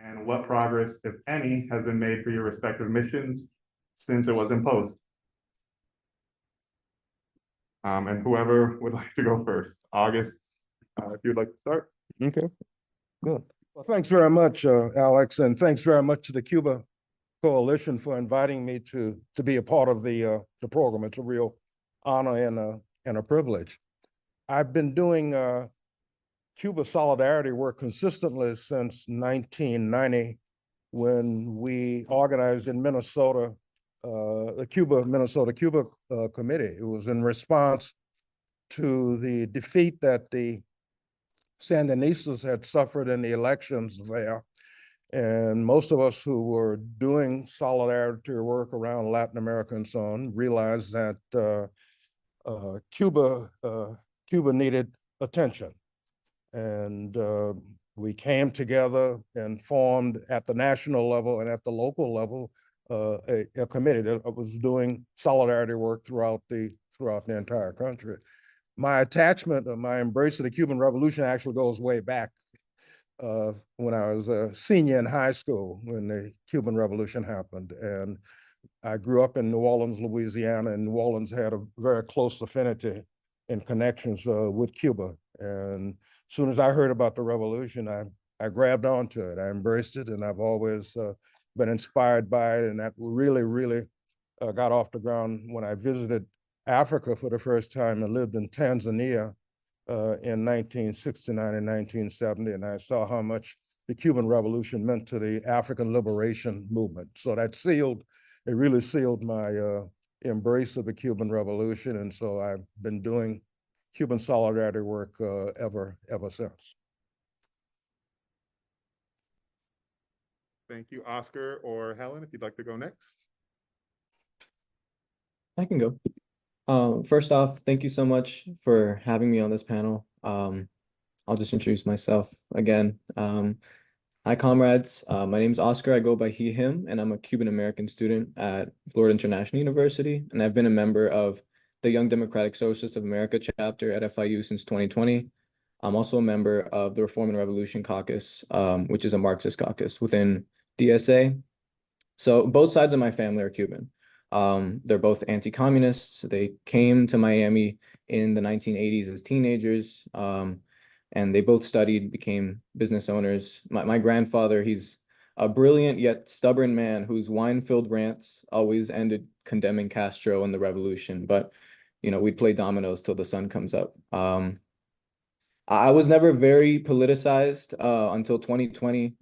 and what progress, if any, has been made for your respective missions since it was imposed? And whoever would like to go first, August, if you'd like to start. Okay, good. Well, thanks very much, Alex, and thanks very much to the Cuba Coalition for inviting me to be a part of the program. It's a real honor and a privilege. I've been doing Cuba solidarity work consistently since 1990, when we organized in Minnesota the Minnesota Cuba Committee. It was in response to the defeat that the Sandinistas had suffered in the elections there. And most of us who were doing solidarity work around Latin America and so on realized that Cuba needed attention. And we came together and formed at the national level and at the local level a committee that was doing solidarity work throughout the entire country. My attachment or my embrace of the Cuban Revolution actually goes way back when I was a senior in high school when the Cuban Revolution happened. And I grew up in New Orleans, Louisiana, and New Orleans had a very close affinity and connections with Cuba. And as soon as I heard about the revolution, I grabbed onto it. I embraced it, and I've always been inspired by it. And that really got off the ground when I visited Africa for the first time and lived in Tanzania in 1969 and 1970. And I saw how much the Cuban Revolution meant to the African liberation movement. So it really sealed my embrace of the Cuban Revolution. And so I've been doing Cuban solidarity work ever since. Thank you, Oscar or Helen, if you'd like to go next. I can go. First off, thank you so much for having me on this panel. I'll just introduce myself again. Hi, comrades. My name is Oscar. I go by he, him, and I'm a Cuban-American student at Florida International University, and I've been a member of the Young Democratic Socialist of America chapter at FIU since 2020. I'm also a member of the Reform and Revolution Caucus, which is a Marxist caucus within DSA. So both sides of my family are Cuban. They're both anti-communists. They came to Miami in the 1980s as teenagers, and they both studied, became business owners. My grandfather, he's a brilliant yet stubborn man whose wine-filled rants always ended condemning Castro and the revolution. But, you know, we'd play dominoes till the sun comes up. I was never very politicized until 2020,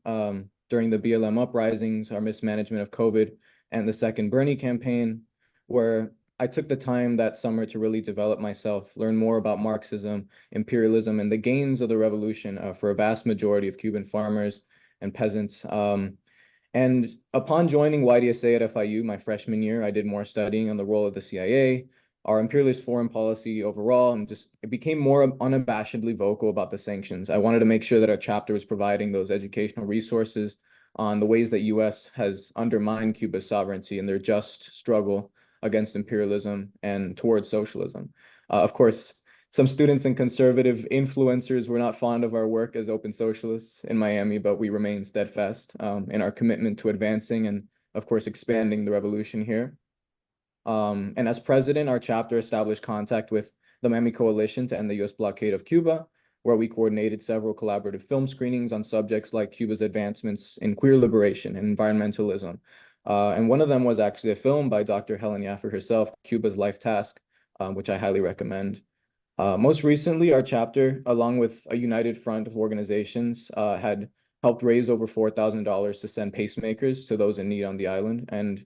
during the BLM uprisings, our mismanagement of COVID, and the second Bernie campaign, where I took the time that summer to really develop myself, learn more about Marxism, imperialism, and the gains of the revolution for a vast majority of Cuban farmers and peasants. And upon joining YDSA at FIU my freshman year, I did more studying on the role of the CIA, our imperialist foreign policy overall, and it became more unabashedly vocal about the sanctions. I wanted to make sure that our chapter was providing those educational resources on the ways that US has undermined Cuba's sovereignty and their just struggle against imperialism and towards socialism. Of course, some students and conservative influencers were not fond of our work as open socialists in Miami, but we remain steadfast in our commitment to advancing and, of course, expanding the revolution here. And as president, our chapter established contact with the Miami Coalition to end the US blockade of Cuba, where we coordinated several collaborative film screenings on subjects like Cuba's advancements in queer liberation and environmentalism. And one of them was actually a film by Dr. Helen Yaffer herself, Cuba's Life Task, which I highly recommend. Most recently, our chapter, along with a united front of organizations, had helped raise over $4,000 to send pacemakers to those in need on the island. And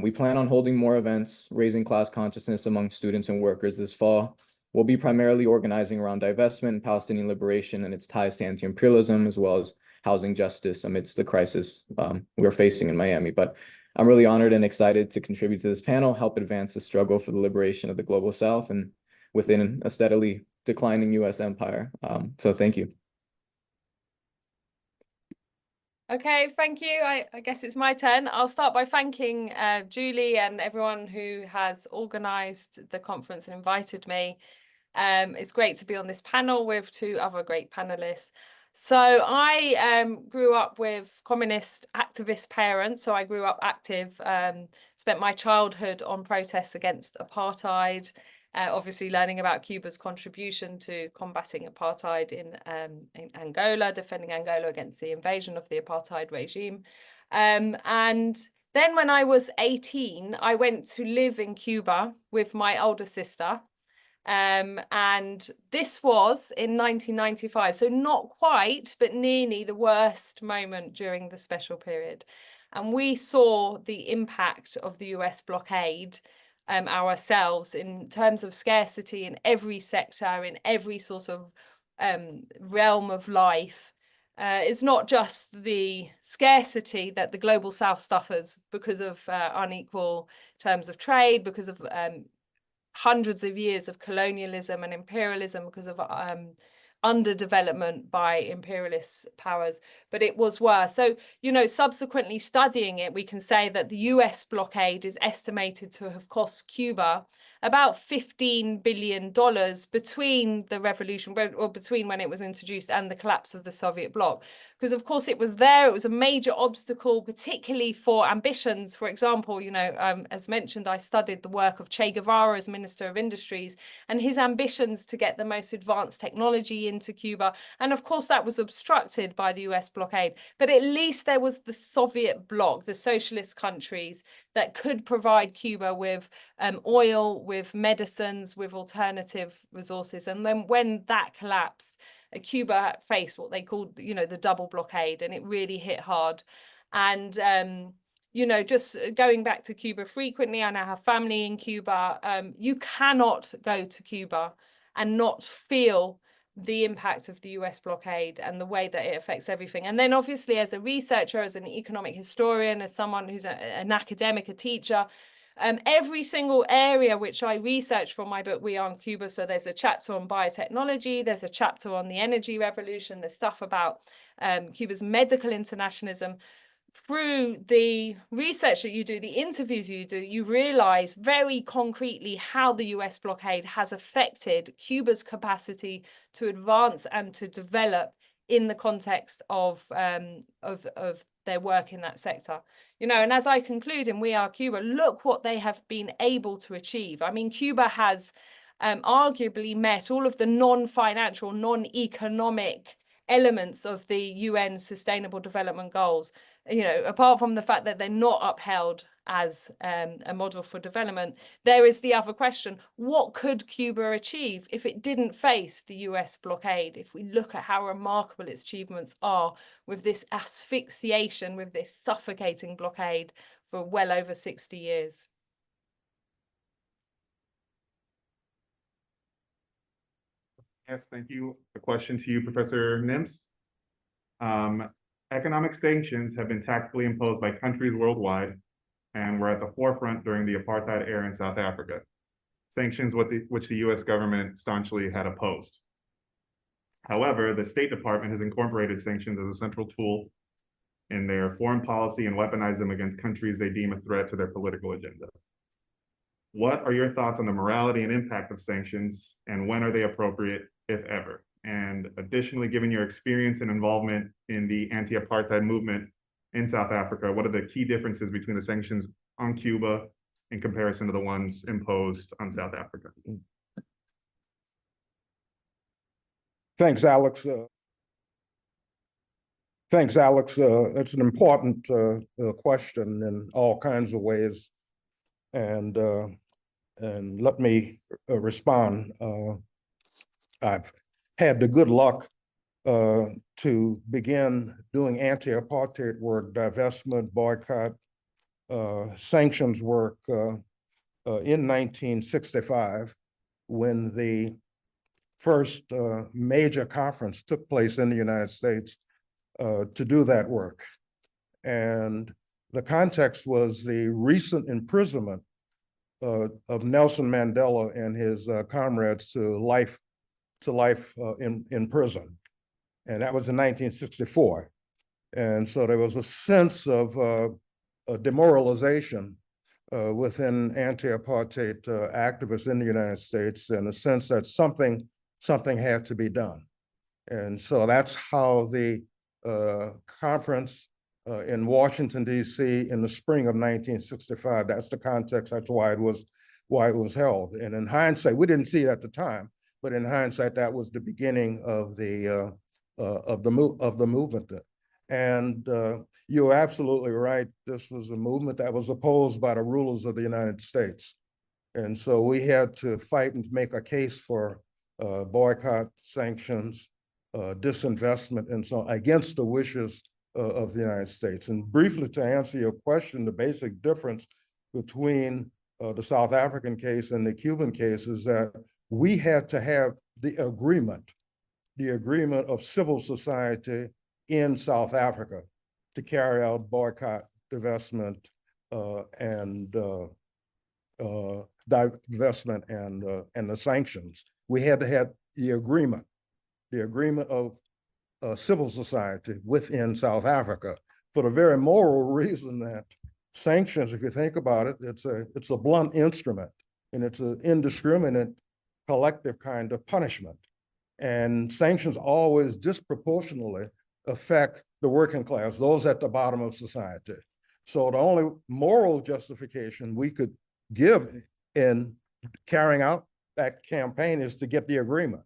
we plan on holding more events, raising class consciousness among students and workers this fall. We'll be primarily organizing around divestment, Palestinian liberation, and its ties to anti-imperialism, as well as housing justice amidst the crisis we're facing in Miami. But I'm really honored and excited to contribute to this panel, help advance the struggle for the liberation of the global South and within a steadily declining US empire. So thank you. Okay, thank you. I guess it's my turn. I'll start by thanking Julie and everyone who has organised the conference and invited me. It's great to be on this panel with two other great panelists. So I grew up with communist activist parents. So I grew up active, spent my childhood on protests against apartheid, obviously learning about Cuba's contribution to combating apartheid in Angola, defending Angola against the invasion of the apartheid regime. And then when I was 18, I went to live in Cuba with my older sister. And this was in 1995, so not quite, but nearly the worst moment during the special period. And we saw the impact of the US blockade ourselves in terms of scarcity in every sector, in every sort of realm of life. It's not just the scarcity that the global South suffers because of unequal terms of trade, because of hundreds of years of colonialism and imperialism, because of underdevelopment by imperialist powers, but it was worse. So, you know, subsequently studying it, we can say that the US blockade is estimated to have cost Cuba about $15 billion between the revolution, or between when it was introduced and the collapse of the Soviet bloc. Because of course it was there, it was a major obstacle, particularly for ambitions. For example, you know, as mentioned, I studied the work of Che Guevara as Minister of Industries and his ambitions to get the most advanced technology into Cuba. And of course, that was obstructed by the US blockade. But at least there was the Soviet bloc, the socialist countries that could provide Cuba with oil, with medicines, with alternative resources. And then when that collapsed, Cuba faced what they called, you know, the double blockade, and it really hit hard. And you know, just going back to Cuba frequently, I now have family in Cuba. You cannot go to Cuba and not feel the impact of the US blockade and the way that it affects everything. And then obviously as a researcher, as an economic historian, as someone who's an academic, a teacher, every single area which I researched for my book, We Are in Cuba. So there's a chapter on biotechnology, there's a chapter on the energy revolution, there's stuff about Cuba's medical internationalism. Through the research that you do, the interviews you do, you realize very concretely how the US blockade has affected Cuba's capacity to advance and to develop in the context of their work in that sector. You know, and as I conclude in We Are Cuba, look what they have been able to achieve. I mean, Cuba has arguably met all of the non-financial, non-economic elements of the UN Sustainable Development Goals. You know, apart from the fact that they're not upheld as a model for development, there is the other question: what could Cuba achieve if it didn't face the US blockade? If we look at how remarkable its achievements are with this asphyxiation, with this suffocating blockade for well over 60 years. Yes, thank you. A question to you, Professor Nims. Economic sanctions have been tactfully imposed by countries worldwide and were at the forefront during the apartheid era in South Africa. Sanctions which the US government staunchly had opposed. However, the State Department has incorporated sanctions as a central tool in their foreign policy and weaponized them against countries they deem a threat to their political agenda. What are your thoughts on the morality and impact of sanctions, and when are they appropriate, if ever? And additionally, given your experience and involvement in the anti-apartheid movement in South Africa, what are the key differences between the sanctions on Cuba in comparison to the ones imposed on South Africa? Thanks, Alex. Thanks, Alex. It's an important question in all kinds of ways. And let me respond. I've had the good luck to begin doing anti-apartheid work, divestment, boycott, sanctions work in 1965, when the first major conference took place in the United States to do that work. And the context was the recent imprisonment of Nelson Mandela and his comrades to life in prison. And that was in 1964. And so there was a sense of demoralization within anti-apartheid activists in the United States, and a sense that something had to be done. And so that's how the conference in Washington, D.C. in the spring of 1965, that's the context, that's why it was held. And in hindsight, we didn't see it at the time, but in hindsight, that was the beginning of the movement. And you're absolutely right. This was a movement that was opposed by the rulers of the United States. And so we had to fight and make a case for boycott, sanctions, disinvestment, and so on, against the wishes of the United States. And briefly, to answer your question, the basic difference between the South African case and the Cuban case is that we had to have the agreement of civil society in South Africa to carry out boycott, divestment, and divestment and the sanctions. We had to have the agreement of civil society within South Africa for the very moral reason that sanctions, if you think about it, it's a blunt instrument, and it's an indiscriminate collective kind of punishment. And sanctions always disproportionately affect the working class, those at the bottom of society. So the only moral justification we could give in carrying out that campaign is to get the agreement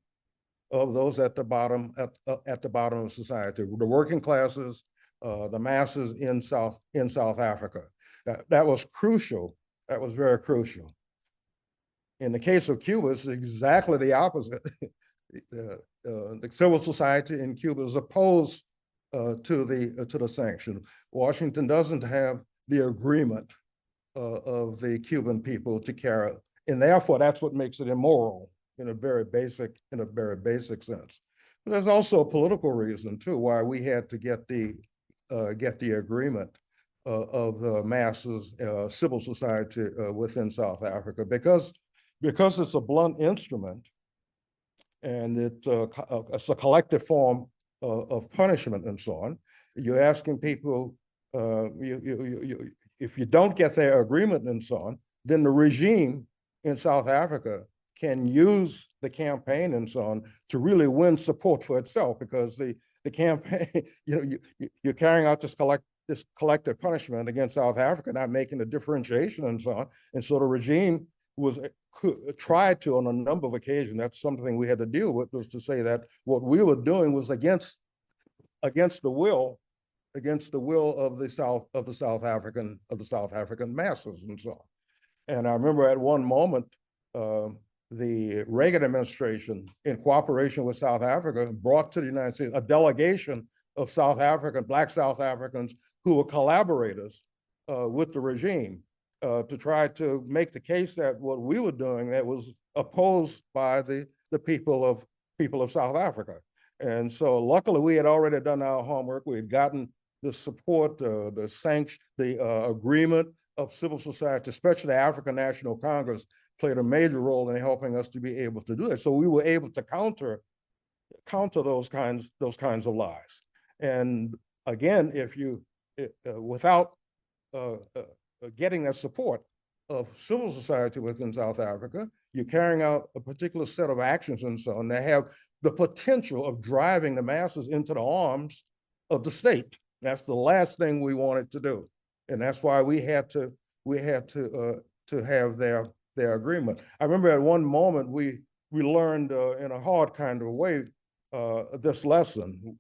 of those at the bottom of society, the working classes, the masses in South Africa. That was crucial. That was very crucial. In the case of Cuba, it's exactly the opposite. The civil society in Cuba is opposed to the sanction. Washington doesn't have the agreement of the Cuban people to carry it, and therefore that's what makes it immoral in a very basic sense. But there's also a political reason too why we had to get the agreement of the masses, civil society within South Africa, because it's a blunt instrument, and it's a collective form of punishment and so on. You're asking people, if you don't get their agreement and so on, then the regime in South Africa can use the campaign and so on to really win support for itself, because the campaign, you're carrying out this collective punishment against South Africa, not making a differentiation and so on. And so the regime tried to, on a number of occasions, that's something we had to deal with, was to say that what we were doing was against the will of the South African masses and so on. And I remember at one moment, the Reagan administration, in cooperation with South Africa, brought to the United States a delegation of Black South Africans who were collaborators with the regime to try to make the case that what we were doing that was opposed by the people of South Africa. And so luckily we had already done our homework. We had gotten the support, the agreement of civil society, especially the African National Congress, played a major role in helping us to be able to do that. So we were able to counter those kinds of lies. And again, without getting that support of civil society within South Africa, you're carrying out a particular set of actions and so on that have the potential of driving the masses into the arms of the state. That's the last thing we wanted to do, and that's why we had to have their agreement. I remember at one moment we learned in a hard kind of way this lesson.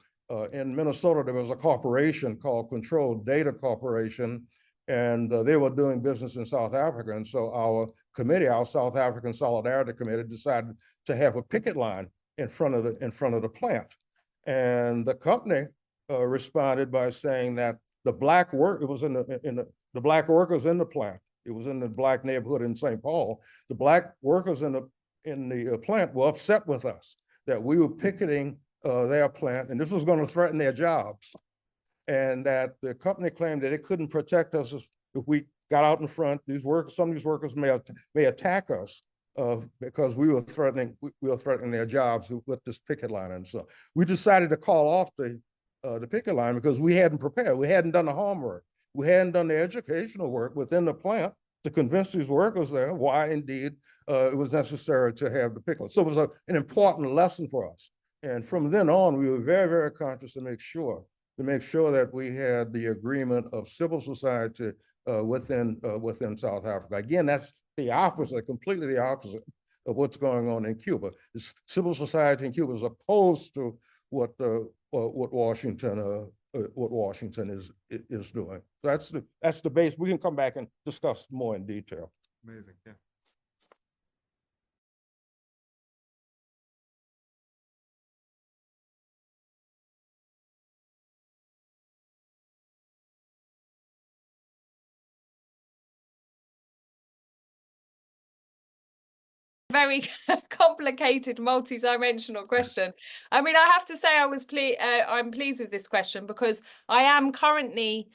In Minnesota, there was a corporation called Controlled Data Corporation, and they were doing business in South Africa. And so our committee, our South African Solidarity Committee, decided to have a picket line in front of the plant. And the company responded by saying that the black workers in the plant, it was in the black neighborhood in St. Paul, the black workers in the plant were upset with us that we were picketing their plant, and this was going to threaten their jobs, and that the company claimed that it couldn't protect us if we got out in front. Some of these workers may attack us because we were threatening their jobs with this picket line. And so we decided to call off the picket line because we hadn't prepared. We hadn't done the homework. We hadn't done the educational work within the plant to convince these workers there why indeed it was necessary to have the picket line. So it was an important lesson for us. And from then on, we were very, very conscious to make sure that we had the agreement of civil society within South Africa. Again, that's the opposite, completely the opposite of what's going on in Cuba. Civil society in Cuba is opposed to what Washington is doing. So that's the base. We can come back and discuss more in detail. Amazing, yeah. Very complicated, multi-dimensional question. I mean, I have to say I'm pleased with this question because I am currently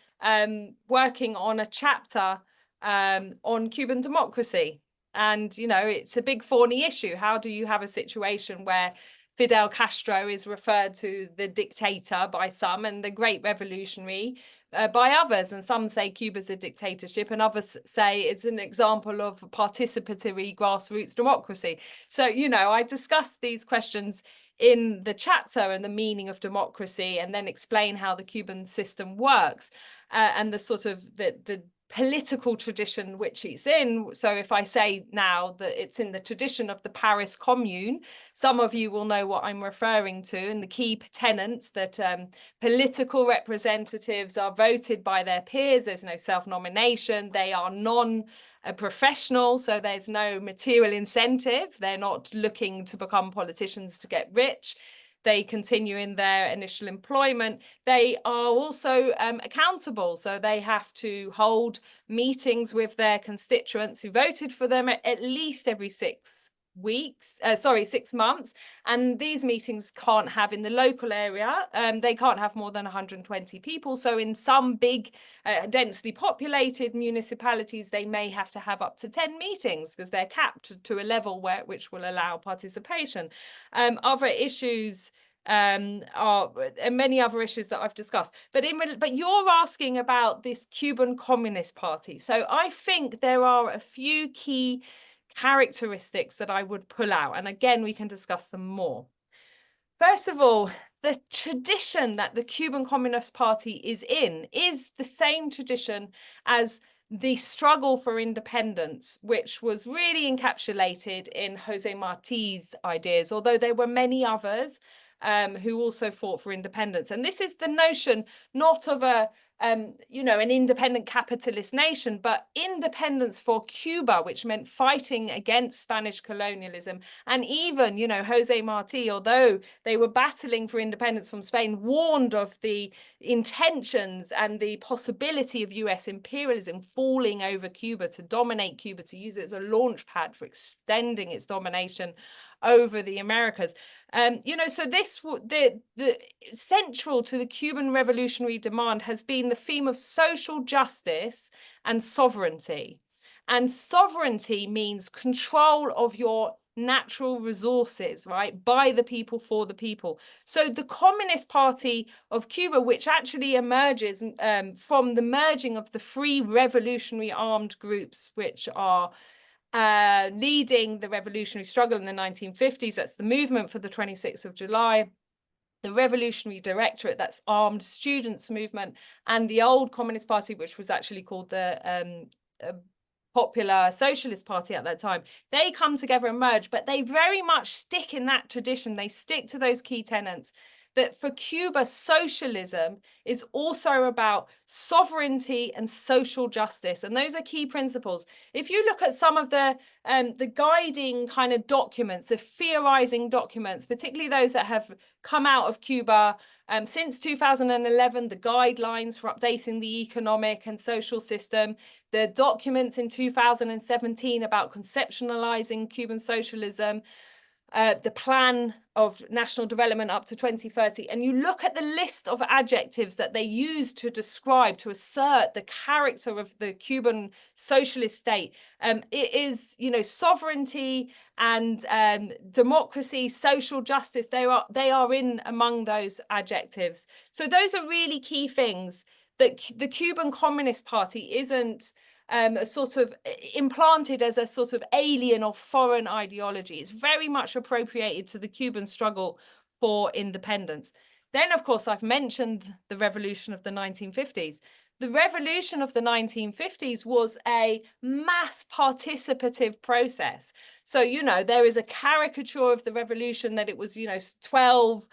working on a chapter on Cuban democracy. And, you know, it's a big thorny issue. How do you have a situation where Fidel Castro is referred to the dictator by some and the great revolutionary by others? And some say Cuba's a dictatorship and others say it's an example of participatory grassroots democracy. So, you know, I discuss these questions in the chapter and the meaning of democracy, and then explain how the Cuban system works and the sort of the political tradition which it's in. So if I say now that it's in the tradition of the Paris Commune, some of you will know what I'm referring to, and the key tenets that political representatives are voted by their peers. There's no self-nomination. They are non-professional, so there's no material incentive. They're not looking to become politicians to get rich. They continue in their initial employment. They are also accountable. So they have to hold meetings with their constituents who voted for them at least every 6 months. And these meetings can't have in the local area, they can't have more than 120 people. So in some big, densely populated municipalities, they may have to have up to 10 meetings because they're capped to a level which will allow participation. Other issues are many other issues that I've discussed. But you're asking about this Cuban Communist Party. So I think there are a few key characteristics that I would pull out. And again, we can discuss them more. First of all, the tradition that the Cuban Communist Party is in is the same tradition as the struggle for independence, which was really encapsulated in Jose Marti's ideas, although there were many others who also fought for independence. And this is the notion not of an independent capitalist nation, but independence for Cuba, which meant fighting against Spanish colonialism. And even, Jose Marti, although they were battling for independence from Spain, warned of the intentions and the possibility of US imperialism falling over Cuba to dominate Cuba, to use it as a launch pad for extending its domination over the Americas. So the central to the Cuban revolutionary demand has been the theme of social justice and sovereignty. And sovereignty means control of your natural resources, right? By the people, for the people. So the Communist Party of Cuba, which actually emerges from the merging of the three revolutionary armed groups, which are leading the revolutionary struggle in the 1950s. That's the Movement for the 26th of July, the Revolutionary Directorate, that's armed students movement, and the old Communist Party, which was actually called the Popular Socialist Party at that time. They come together and merge, but they very much stick in that tradition. They stick to those key tenets that for Cuba, socialism is also about sovereignty and social justice. And those are key principles. If you look at some of the guiding kind of documents, the theorizing documents, particularly those that have come out of Cuba since 2011, the guidelines for updating the economic and social system, the documents in 2017 about conceptualizing Cuban socialism, the plan of national development up to 2030, and you look at the list of adjectives that they use to describe, to assert the character of the Cuban socialist state, it is, sovereignty and democracy, social justice. They are in among those adjectives. So those are really key things that the Cuban Communist Party isn't sort of implanted as a sort of alien or foreign ideology. It's very much appropriated to the Cuban struggle for independence. Then, of course, I've mentioned the revolution of the 1950s. The revolution of the 1950s was a mass participative process. So, you know, there is a caricature of the revolution that it was, you know, 12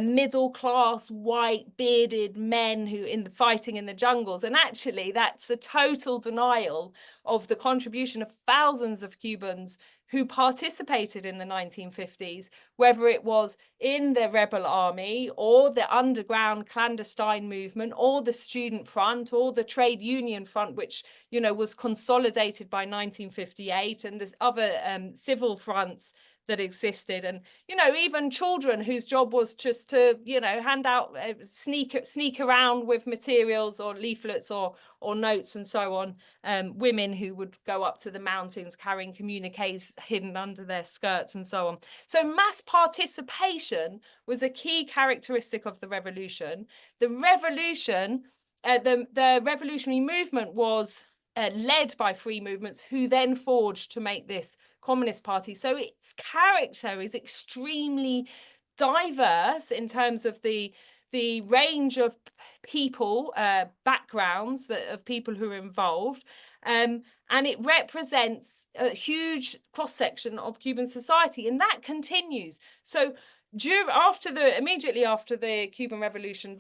middle-class, white, bearded men who fighting in the jungles. And actually, that's a total denial of the contribution of thousands of Cubans who participated in the 1950s, whether it was in the rebel army or the underground clandestine movement or the student front or the trade union front, which, you know, was consolidated by 1958, and there's other civil fronts that existed. And, you know, even children whose job was just to, you know, hand out, sneak around with materials or leaflets or notes and so on. Women who would go up to the mountains carrying communiques hidden under their skirts and so on. So mass participation was a key characteristic of the revolution. The revolution, the revolutionary movement was led by free movements who then forged to make this Communist Party. So its character is extremely diverse in terms of the range of people, backgrounds of people who are involved, and it represents a huge cross-section of Cuban society, and that continues. So immediately after the Cuban Revolution,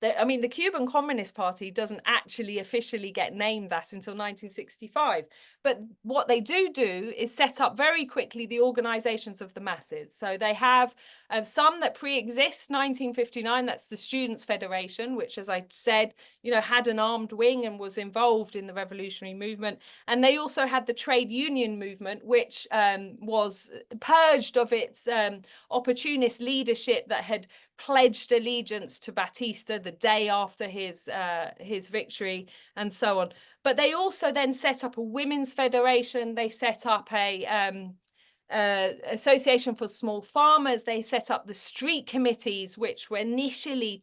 the Cuban Communist Party doesn't actually officially get named that until 1965. But what they do is set up very quickly the organizations of the masses. So they have some that pre-exist 1959. That's the Students' Federation, which, as I said, you know, had an armed wing and was involved in the revolutionary movement. And they also had the trade union movement, which was purged of its opportunist leadership that had pledged allegiance to Batista the day after his victory and so on. But they also then set up a women's federation. They set up a association for small farmers. They set up the street committees, which were initially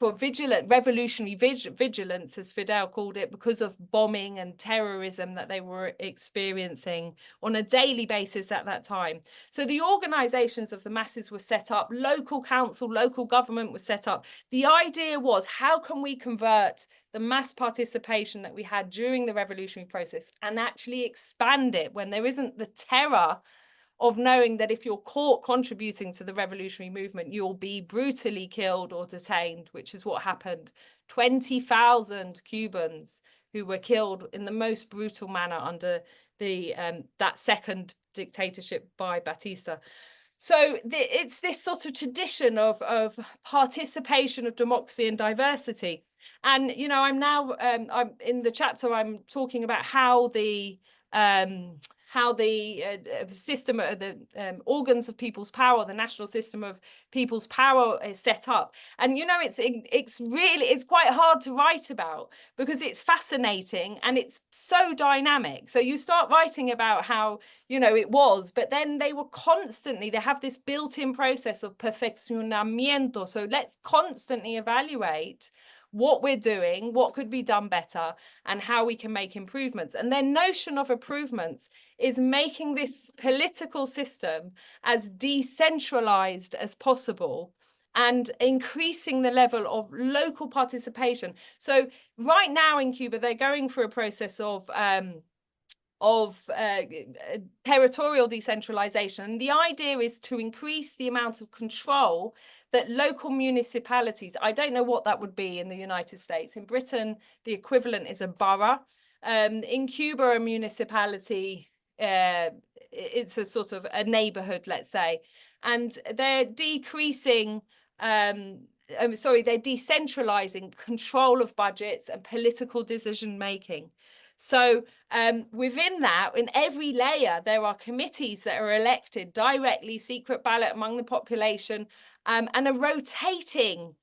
for revolutionary vigilance, as Fidel called it, because of bombing and terrorism that they were experiencing on a daily basis at that time. So the organizations of the masses were set up, local council, local government was set up. The idea was, how can we convert the mass participation that we had during the revolutionary process and actually expand it when there isn't the terror of knowing that if you're caught contributing to the revolutionary movement, you'll be brutally killed or detained, which is what happened. 20,000 Cubans who were killed in the most brutal manner under that second dictatorship by Batista. So it's this sort of tradition of participation, of democracy and diversity. And, you know, I'm in the chapter, I'm talking about how the system, the organs of people's power, the national system of people's power is set up. And, you know, it's quite hard to write about because it's fascinating and it's so dynamic. So you start writing about how, you know, it was, but then they have this built-in process of perfeccionamiento. So let's constantly evaluate what we're doing, what could be done better, and how we can make improvements. And their notion of improvements is making this political system as decentralized as possible and increasing the level of local participation. So right now in Cuba, they're going through a process of territorial decentralization. And the idea is to increase the amount of control that local municipalities, I don't know what that would be in the United States. In Britain, the equivalent is a borough. In Cuba, a municipality, it's a sort of a neighborhood, let's say. And they're decentralizing control of budgets and political decision making. So within that, in every layer, there are committees that are elected directly, secret ballot among the population, and a rotating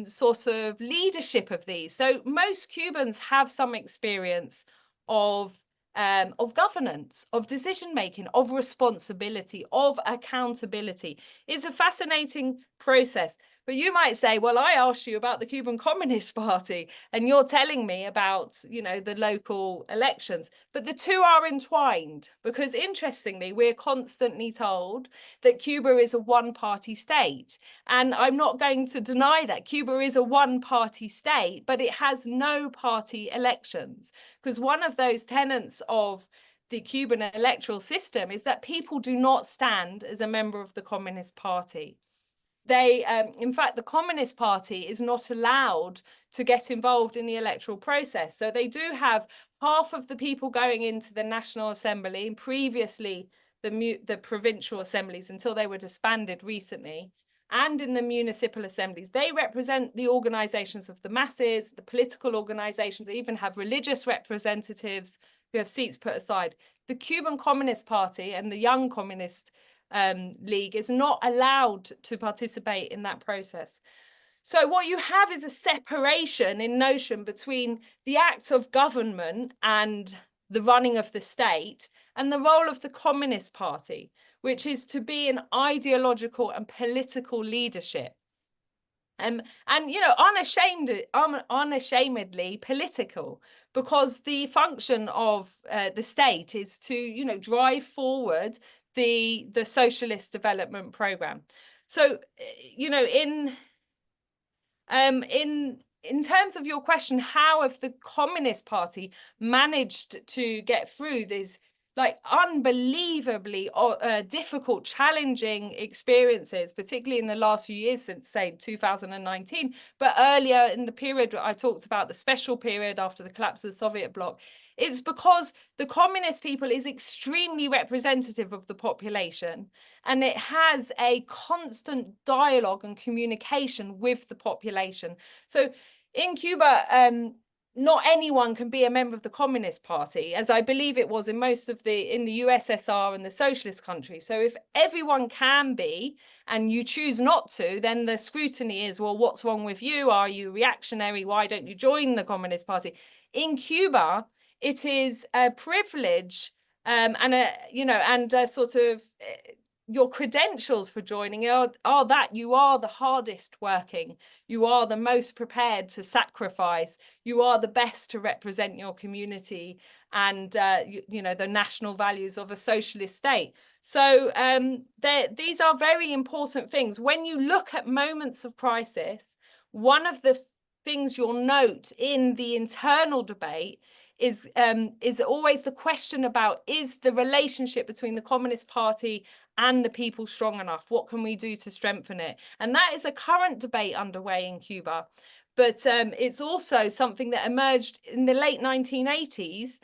sort of leadership of these. So most Cubans have some experience of governance, of decision-making, of responsibility, of accountability. It's a fascinating process. But you might say, well, I asked you about the Cuban Communist Party and you're telling me about, you know, the local elections. But the two are entwined because, interestingly, we're constantly told that Cuba is a one-party state. And I'm not going to deny that Cuba is a one-party state, but it has no party elections, because one of those tenets of the Cuban electoral system is that people do not stand as a member of the Communist Party. They, in fact, the Communist Party is not allowed to get involved in the electoral process. So they do have half of the people going into the National Assembly, and previously the provincial assemblies until they were disbanded recently, and in the municipal assemblies. They represent the organizations of the masses, the political organizations. They even have religious representatives who have seats put aside. The Cuban Communist Party and the Young Communist League is not allowed to participate in that process. So what you have is a separation in notion between the act of government and the running of the state and the role of the Communist Party, which is to be an ideological and political leadership. And you know, unashamedly political, because the function of the state is to, you know, drive forward the socialist development program. So, you know, in terms of your question, how have the Communist Party managed to get through this like unbelievably difficult, challenging experiences, particularly in the last few years since, say, 2019, but earlier in the period I talked about, the special period after the collapse of the Soviet bloc. It's because the communist people is extremely representative of the population, and it has a constant dialogue and communication with the population. So in Cuba, not anyone can be a member of the Communist Party, as I believe it was in most of in the USSR and the socialist countries. So if everyone can be, and you choose not to, then the scrutiny is, well, what's wrong with you? Are you reactionary? Why don't you join the Communist Party? In Cuba, it is a privilege and a sort of your credentials for joining are that you are the hardest working, you are the most prepared to sacrifice, you are the best to represent your community and you know, the national values of a socialist state. So these are very important things. When you look at moments of crisis, one of the things you'll note in the internal debate is always the question about, is the relationship between the Communist Party and the people strong enough? What can we do to strengthen it? And that is a current debate underway in Cuba. But it's also something that emerged in the late 1980s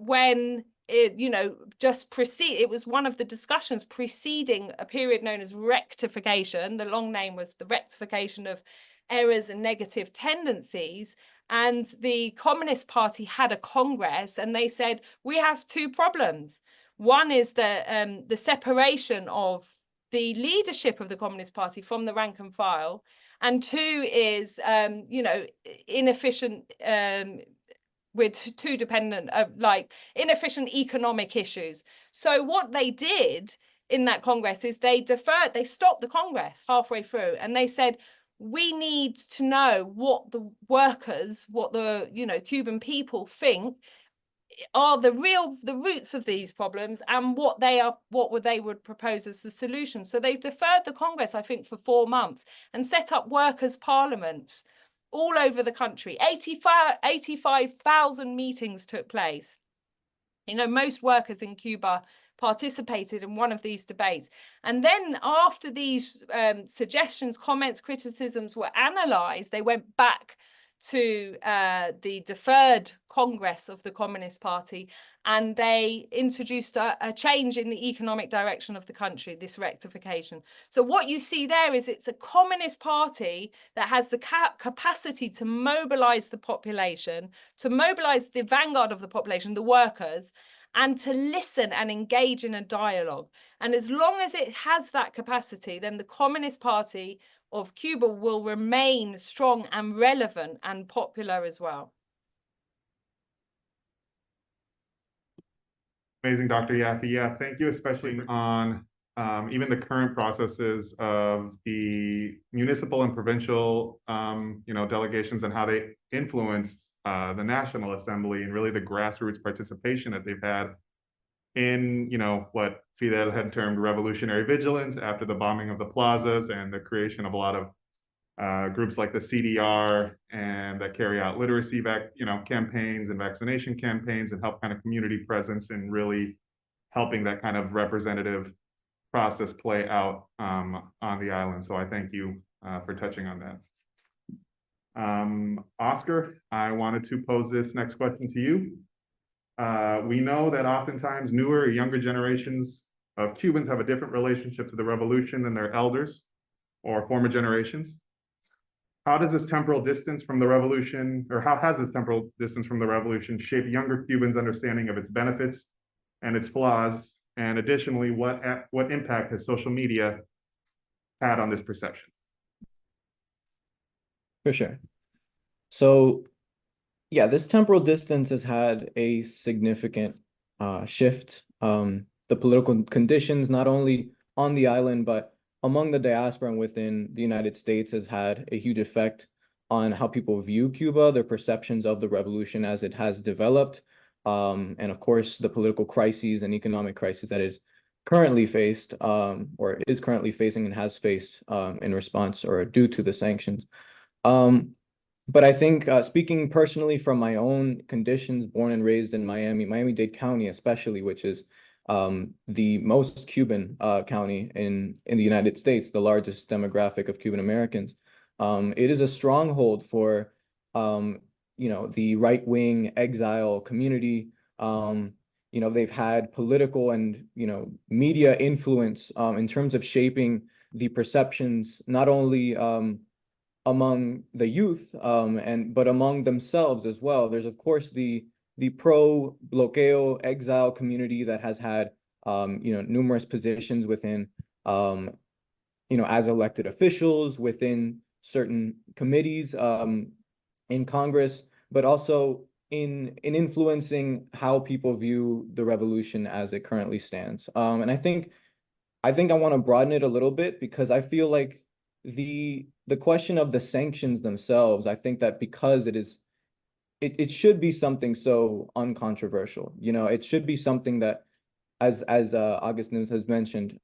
when it, you know, it was one of the discussions preceding a period known as rectification. The long name was the rectification of errors and negative tendencies. And the Communist Party had a Congress, and they said, we have two problems. One is the separation of the leadership of the Communist Party from the rank and file. And two is, you know, inefficient, with too dependent of like inefficient economic issues. So what they did in that Congress is they stopped the Congress halfway through, and they said, we need to know what the workers, what the, you know, Cuban people think are the roots of these problems, and what they would propose as the solution. So they deferred the Congress, I think, for 4 months and set up workers' parliaments all over the country. 85,000 meetings took place. You know, most workers in Cuba participated in one of these debates. And then after these suggestions, comments, criticisms were analysed, they went back to the deferred Congress of the Communist Party, and they introduced a change in the economic direction of the country, this rectification. So what you see there is it's a Communist Party that has the capacity to mobilize the population, to mobilize the vanguard of the population, the workers, and to listen and engage in a dialogue. And as long as it has that capacity, then the Communist Party of Cuba will remain strong and relevant and popular as well. Amazing, Dr. Yaffe. Yeah, thank you, especially on even the current processes of the municipal and provincial, delegations and how they influence the National Assembly and really the grassroots participation that they've had in, what Fidel had termed revolutionary vigilance after the bombing of the plazas and the creation of a lot of groups like the CDR and that carry out literacy campaigns and vaccination campaigns and help kind of community presence and really helping that kind of representative process play out on the island. So I thank you for touching on that. Oscar, I wanted to pose this next question to you. We know that oftentimes newer or younger generations of Cubans have a different relationship to the revolution than their elders or former generations. How does this temporal distance from the revolution, or how has this temporal distance from the revolution shaped younger Cubans' understanding of its benefits and its flaws? And additionally, what impact has social media had on this perception? For sure. So, yeah, this temporal distance has had a significant shift. The political conditions, not only on the island, but among the diaspora and within the United States, has had a huge effect on how people view Cuba, their perceptions of the revolution as it has developed. And of course, the political crises and economic crisis that is currently faced, or is currently facing and has faced in response or due to the sanctions. But I think speaking personally from my own conditions, born and raised in Miami-Dade County especially, which is the most Cuban county in the United States, the largest demographic of Cuban Americans. It is a stronghold for the right-wing exile community. They've had political and media influence in terms of shaping the perceptions not only among the youth but among themselves as well. There's of course the pro-bloqueo exile community that has had numerous positions within as elected officials within certain committees in Congress, but also in influencing how people view the revolution as it currently stands. And I think I want to broaden it a little bit, because I feel like the question of the sanctions themselves, I think that because it should be something so uncontroversial. It should be something that, as Augustin has mentioned,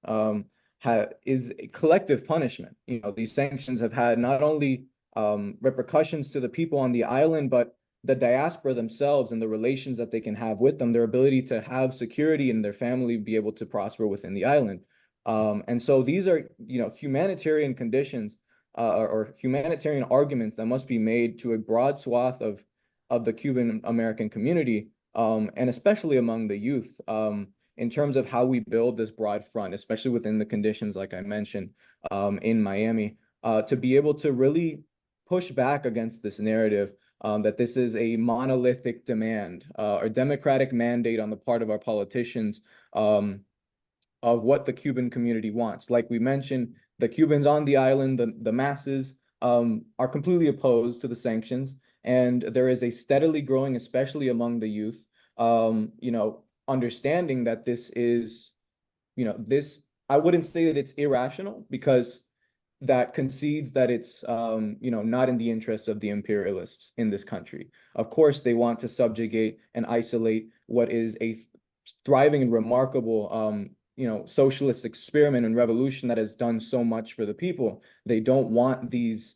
is a collective punishment. These sanctions have had not only repercussions to the people on the island, but the diaspora themselves and the relations that they can have with them, their ability to have security and their family be able to prosper within the island. And so these are, humanitarian conditions or humanitarian arguments that must be made to a broad swath of the Cuban American community, and especially among the youth, in terms of how we build this broad front, especially within the conditions, like I mentioned, in Miami, to be able to really push back against this narrative that this is a monolithic demand or democratic mandate on the part of our politicians of what the Cuban community wants. Like we mentioned, the Cubans on the island, the masses, are completely opposed to the sanctions. And there is a steadily growing, especially among the youth, understanding that this is, I wouldn't say that it's irrational, because that concedes that it's, not in the interests of the imperialists in this country. Of course, they want to subjugate and isolate what is a thriving and remarkable, socialist experiment and revolution that has done so much for the people. They don't want these,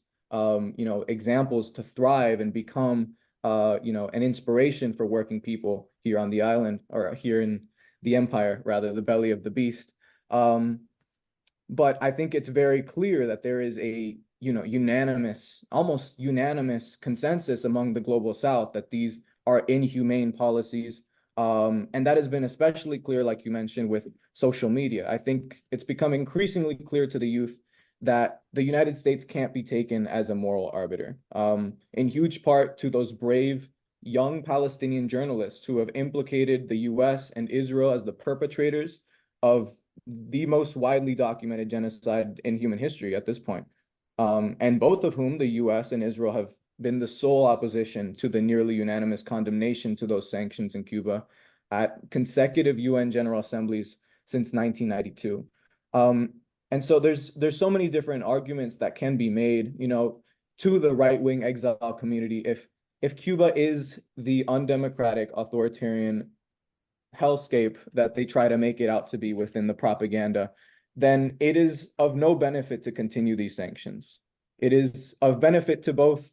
examples to thrive and become, an inspiration for working people here on the island, or here in the empire, rather, the belly of the beast. But I think it's very clear that there is a, almost unanimous consensus among the global South that these are inhumane policies. And that has been especially clear, like you mentioned, with social media. I think it's become increasingly clear to the youth that the United States can't be taken as a moral arbiter, in huge part to those brave young Palestinian journalists who have implicated the US and Israel as the perpetrators of the most widely documented genocide in human history at this point. And both of whom, the US and Israel, have been the sole opposition to the nearly unanimous condemnation to those sanctions in Cuba at consecutive UN General Assemblies since 1992. And so there's so many different arguments that can be made, you know, to the right-wing exile community. If Cuba is the undemocratic authoritarian hellscape that they try to make it out to be within the propaganda, then it is of no benefit to continue these sanctions. It is of benefit to both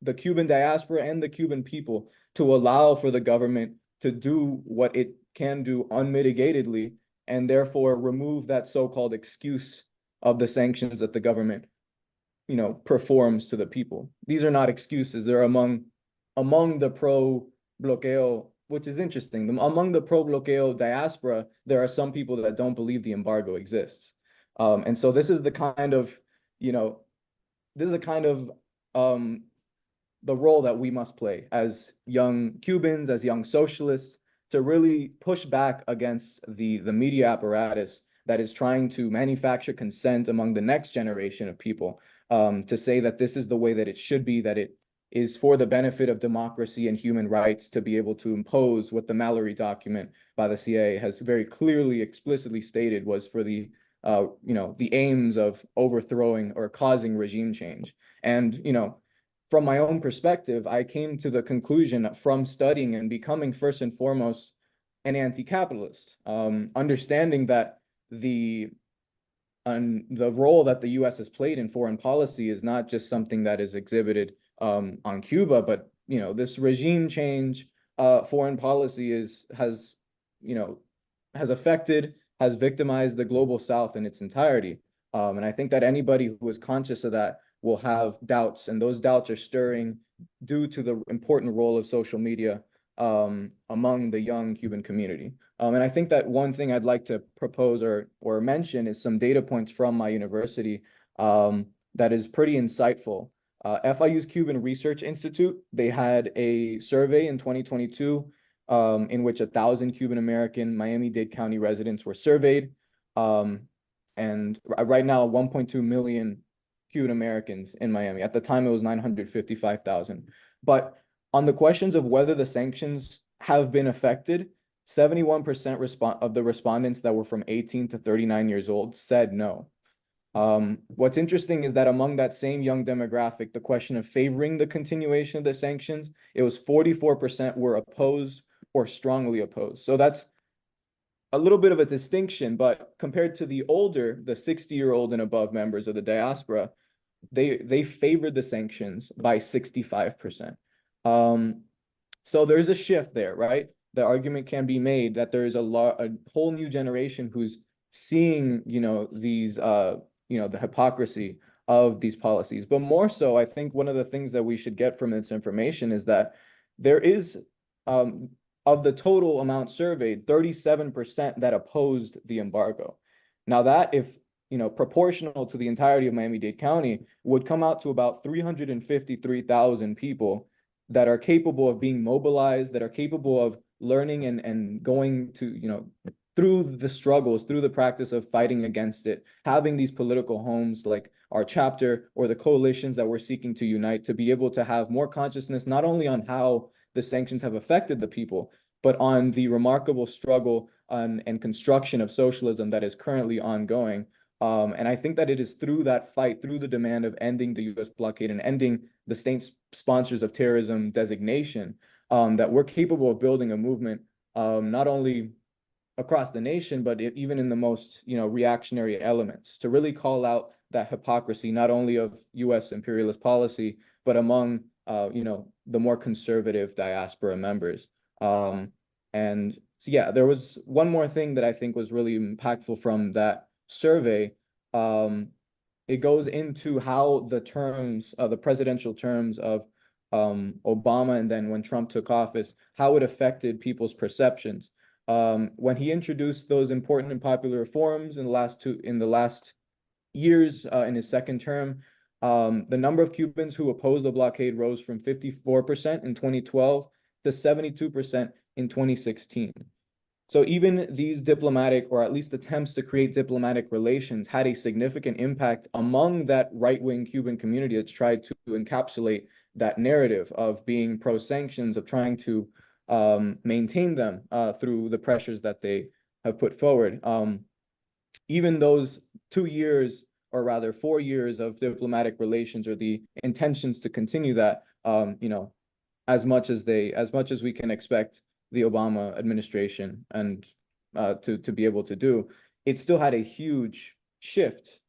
the Cuban diaspora and the Cuban people to allow for the government to do what it can do unmitigatedly, and therefore remove that so-called excuse of the sanctions that the government, you know, performs to the people. These are not excuses. They're among the pro-bloqueo, which is interesting. Among the pro-bloqueo diaspora, there are some people that don't believe the embargo exists. And so this is the kind of, you know, this is the kind of the role that we must play as young Cubans, as young socialists, to really push back against the media apparatus that is trying to manufacture consent among the next generation of people, to say that this is the way that it should be, that it is for the benefit of democracy and human rights to be able to impose what the Mallory document by the CIA has very clearly, explicitly stated was for the, you know, the aims of overthrowing or causing regime change. And, you know, from my own perspective, I came to the conclusion from studying and becoming first and foremost an anti-capitalist, understanding that the role that the U.S. has played in foreign policy is not just something that is exhibited on Cuba, but, you know, this regime change foreign policy has affected, has victimized the global South in its entirety. And I think that anybody who is conscious of that will have doubts, and those doubts are stirring due to the important role of social media among the young Cuban community. And I think that one thing I'd like to propose or mention is some data points from my university that is pretty insightful. FIU's Cuban Research Institute, they had a survey in 2022 in which 1,000 Cuban American Miami-Dade County residents were surveyed. And right now, 1.2 million Cuban Americans in Miami. At the time, it was 955,000. But on the questions of whether the sanctions have been affected, 71% of the respondents that were from 18 to 39 years old said no. What's interesting is that among that same young demographic, the question of favoring the continuation of the sanctions, it was 44% were opposed or strongly opposed. So that's a little bit of a distinction, but compared to the older, the 60-year-old and above members of the diaspora, they favored the sanctions by 65%. So there's a shift there, right? The argument can be made that there is a whole new generation who's seeing, you know, these, you know, the hypocrisy of these policies. But more so, I think one of the things that we should get from this information is that there is, of the total amount surveyed, 37% that opposed the embargo. Now that, if, you know, proportional to the entirety of Miami-Dade County, would come out to about 353,000 people that are capable of being mobilized, that are capable of learning and going to, you know, through the struggles, through the practice of fighting against it, having these political homes like our chapter or the coalitions that we're seeking to unite, to be able to have more consciousness, not only on how the sanctions have affected the people, but on the remarkable struggle and construction of socialism that is currently ongoing. And I think that it is through that fight, through the demand of ending the U.S. blockade and ending the state sponsors of terrorism designation, that we're capable of building a movement, not only across the nation, but even in the most, you know, reactionary elements, to really call out that hypocrisy, not only of U.S. imperialist policy, but among, you know, the more conservative diaspora members. And so, yeah, there was one more thing that I think was really impactful from that survey. It goes into how the terms, the presidential terms of Obama, and then when Trump took office, how it affected people's perceptions. When he introduced those important and popular reforms in the last years in his second term, the number of Cubans who opposed the blockade rose from 54% in 2012 to 72% in 2016. So even these diplomatic, or at least attempts to create diplomatic relations, had a significant impact among that right-wing Cuban community that's tried to encapsulate that narrative of being pro-sanctions, of trying to maintain them through the pressures that they have put forward. even those 2 years, or rather 4 years of diplomatic relations, or the intentions to continue that, as much as we can expect the Obama administration and to be able to do, it still had a huge shift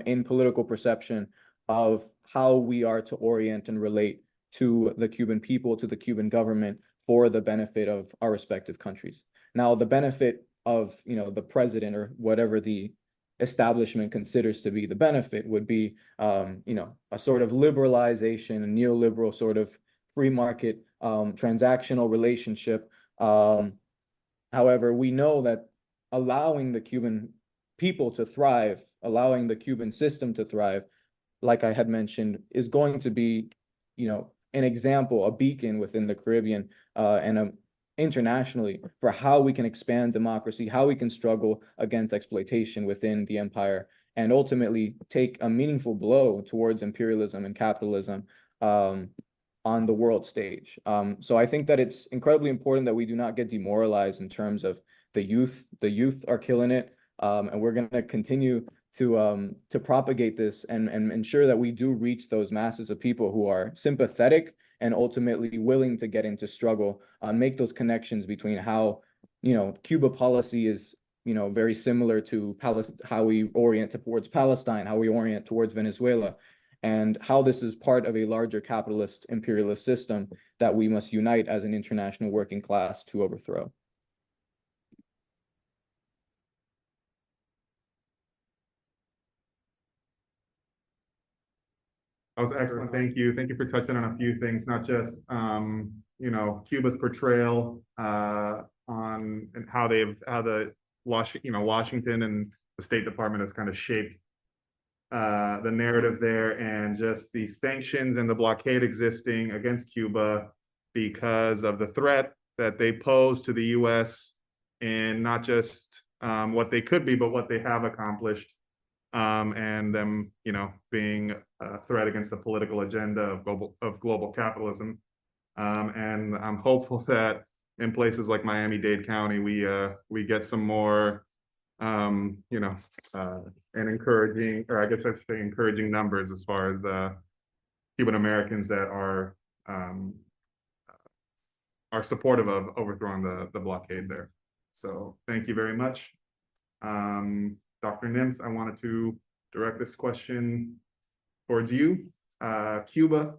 in political perception of how we are to orient and relate to the Cuban people, to the Cuban government, for the benefit of our respective countries. Now, the benefit of, the president, or whatever the establishment considers to be the benefit, would be, a sort of liberalization, a neoliberal sort of free market transactional relationship. However, we know that allowing the Cuban people to thrive, allowing the Cuban system to thrive, like I had mentioned, is going to be, an example, a beacon within the Caribbean and internationally, for how we can expand democracy, how we can struggle against exploitation within the empire, and ultimately take a meaningful blow towards imperialism and capitalism on the world stage. So I think that it's incredibly important that we do not get demoralized in terms of the youth. The youth are killing it, and we're going to continue to propagate this and ensure that we do reach those masses of people who are sympathetic and ultimately willing to get into struggle, make those connections between how, Cuba policy is, very similar to how we orient towards Palestine, how we orient towards Venezuela, and how this is part of a larger capitalist imperialist system that we must unite as an international working class to overthrow. That was excellent. Thank you. Thank you for touching on a few things, not just Cuba's portrayal on and how Washington and the State Department has kind of shaped the narrative there, and just the sanctions and the blockade existing against Cuba because of the threat that they pose to the U.S. and not just what they could be, but what they have accomplished. And them, being a threat against the political agenda of global capitalism. And I'm hopeful that in places like Miami-Dade County, we get some more, and encouraging, or I guess I should say encouraging numbers as far as Cuban Americans that are supportive of overthrowing the blockade there. So thank you very much. Dr. Nims, I wanted to direct this question towards you. Cuba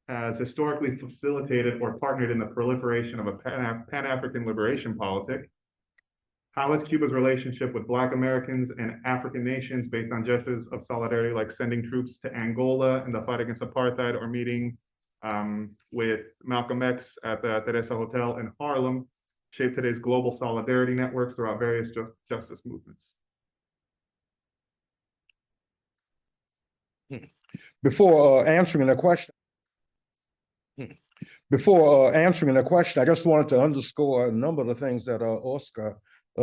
has historically facilitated or partnered in the proliferation of a Pan-African liberation politic. How is Cuba's relationship with Black Americans and African nations based on gestures of solidarity, like sending troops to Angola in the fight against apartheid, or meeting with Malcolm X at the Teresa Hotel in Harlem, shaped today's global solidarity networks throughout various justice movements? Before answering the question, I just wanted to underscore a number of the things that Oscar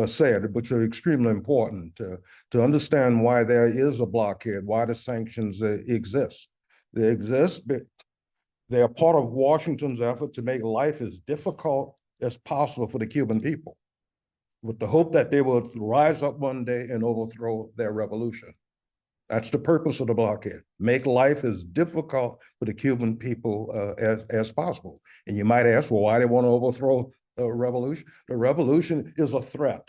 said, which are extremely important to understand why there is a blockade, why the sanctions exist. They exist, but they are part of Washington's effort to make life as difficult as possible for the Cuban people, with the hope that they will rise up one day and overthrow their revolution. That's the purpose of the blockade. Make life as difficult for the Cuban people as possible. And you might ask, well, why they want to overthrow the revolution? The revolution is a threat.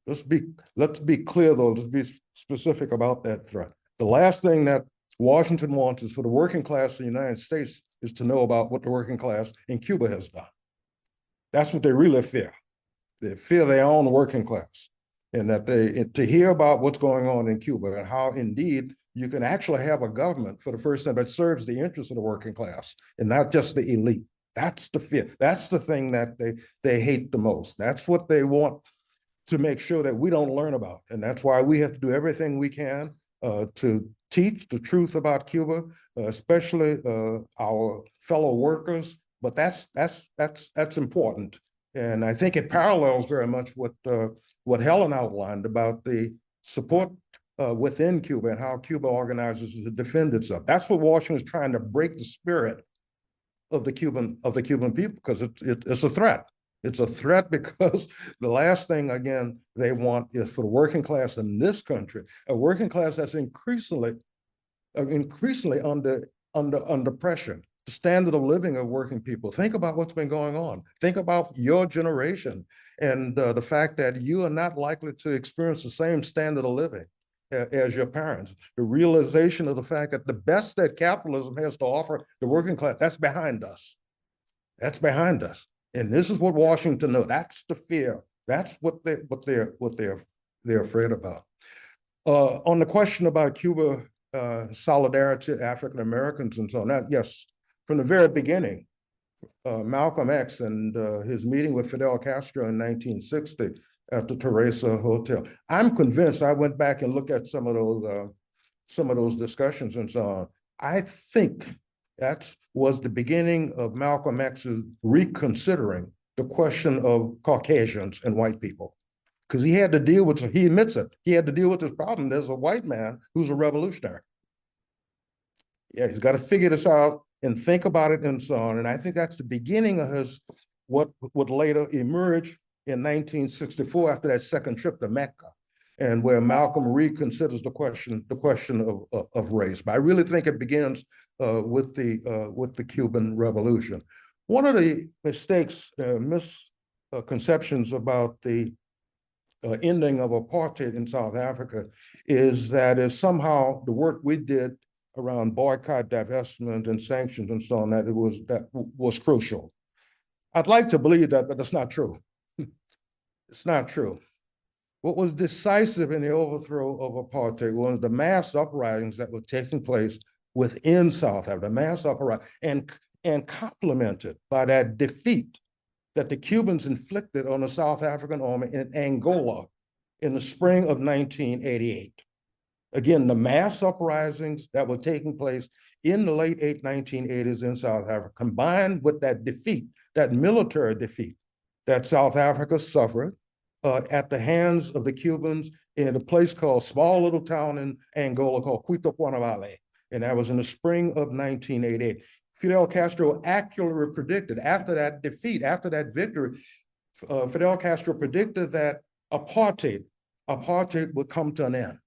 Let's be clear, though. Let's be specific about that threat. The last thing that Washington wants is for the working class of the United States is to know about what the working class in Cuba has done. That's what they really fear. They fear their own working class. And that to hear about what's going on in Cuba and how indeed you can actually have a government for the first time that serves the interests of the working class and not just the elite. That's the fear. That's the thing that they hate the most. That's what they want to make sure that we don't learn about. And that's why we have to do everything we can to teach the truth about Cuba, especially our fellow workers. But that's important. And I think it parallels very much what Helen outlined about the support within Cuba and how Cuba organizes to defend itself. That's what Washington is trying to break the spirit of the Cuban people, because it's a threat. It's a threat because the last thing, again, they want is for the working class in this country, a working class that's increasingly under pressure. The standard of living of working people. Think about what's been going on. Think about your generation and the fact that you are not likely to experience the same standard of living as your parents. The realization of the fact that the best that capitalism has to offer the working class, that's behind us. That's behind us. And this is what Washington knows. That's the fear. That's what they're afraid about. On the question about Cuba solidarity, African Americans and so on, that, yes, from the very beginning, Malcolm X and his meeting with Fidel Castro in 1960 at the Teresa Hotel. I'm convinced, I went back and looked at some of those discussions and so on. I think that was the beginning of Malcolm X's reconsidering the question of Caucasians and white people. Because he had to deal with, he admits it, he had to deal with this problem. There's a white man who's a revolutionary. Yeah, he's got to figure this out and think about it and so on. And I think that's the beginning of his, what would later emerge in 1964 after that second trip to Mecca, and where Malcolm reconsiders the question of race. But I really think it begins with the Cuban Revolution. One of the mistakes, misconceptions about the ending of apartheid in South Africa is that somehow the work we did around boycott, divestment, and sanctions and so on, that was crucial. I'd like to believe that, but that's not true. It's not true. What was decisive in the overthrow of apartheid was the mass uprisings that were taking place within South Africa, mass uprisings, and complemented by that defeat that the Cubans inflicted on the South African army in Angola in the spring of 1988. Again, the mass uprisings that were taking place in the late 1980s in South Africa, combined with that defeat, that military defeat that South Africa suffered at the hands of the Cubans in a place called, small little town in Angola called Cuito-Cuanavale. And that was in the spring of 1988. Fidel Castro accurately predicted after that defeat, after that victory, Fidel Castro predicted that apartheid would come to an end.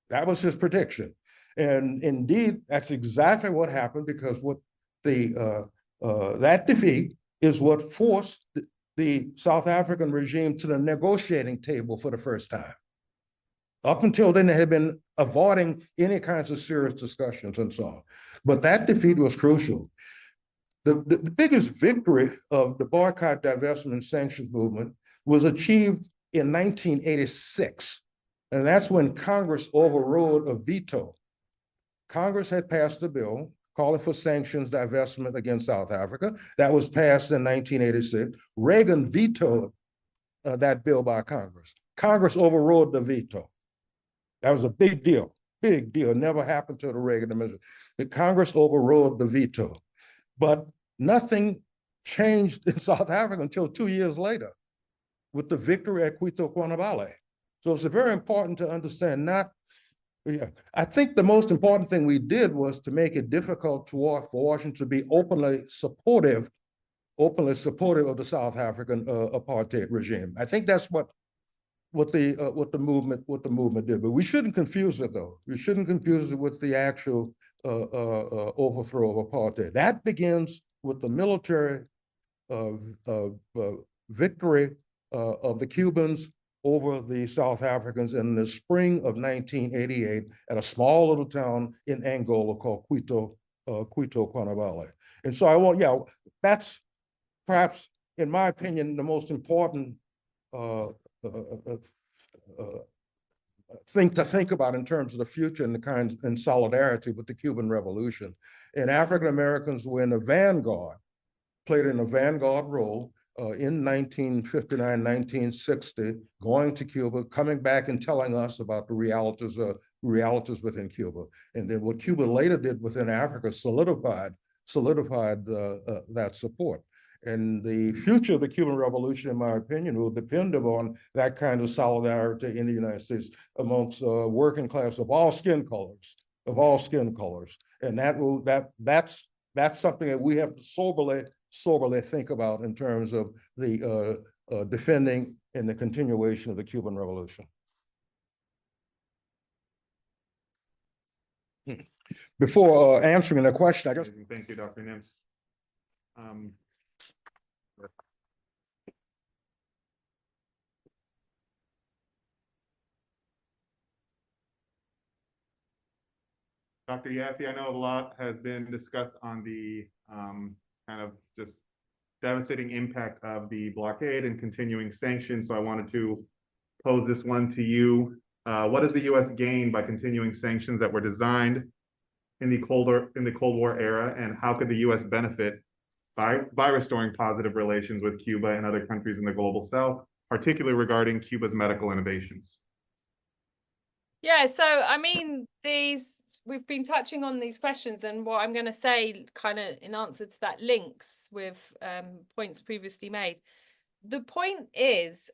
That was his prediction. And indeed, that's exactly what happened, because what that defeat is what forced the South African regime to the negotiating table for the first time. Up until then, they had been avoiding any kinds of serious discussions and so on. But that defeat was crucial. The biggest victory of the boycott, divestment, and sanctions movement was achieved in 1986. And that's when Congress overrode a veto. Congress had passed a bill calling for sanctions, divestment against South Africa. That was passed in 1986. Reagan vetoed that bill by Congress. Congress overrode the veto. That was a big deal, big deal. It never happened to the Reagan administration. The Congress overrode the veto. But nothing changed in South Africa until 2 years later with the victory at Cuito-Cuanavale. So it's very important to understand I think the most important thing we did was to make it difficult for Washington to be openly supportive of the South African apartheid regime. I think that's what the movement did. But we shouldn't confuse it, though. We shouldn't confuse it with the actual overthrow of apartheid. That begins with the military victory of the Cubans over the South Africans in the spring of 1988 at a small little town in Angola called Cuito-Cuanavale. And so that's perhaps, in my opinion, the most important thing to think about in terms of the future and in solidarity with the Cuban Revolution. And African Americans were in the vanguard, played in a vanguard role in 1959, 1960, going to Cuba, coming back and telling us about the realities within Cuba. And then what Cuba later did within Africa solidified that support. And the future of the Cuban Revolution, in my opinion, will depend upon that kind of solidarity in the United States amongst working class of all skin colors, And that's something that we have to soberly soberly think about in terms of the defending and the continuation of the Cuban Revolution. Before answering the question, I just Amazing. Thank you, Dr. Nims. Dr. Yaffe, I know a lot has been discussed on the kind of just devastating impact of the blockade and continuing sanctions. So I wanted to pose this one to you. What does the U.S. gain by continuing sanctions that were designed in the Cold War era, and how could the U.S. benefit by restoring positive relations with Cuba and other countries in the global South, particularly regarding Cuba's medical innovations? Yeah, so I mean, we've been touching on these questions, and what I'm going to say kind of in answer to that links with points previously made. The point is,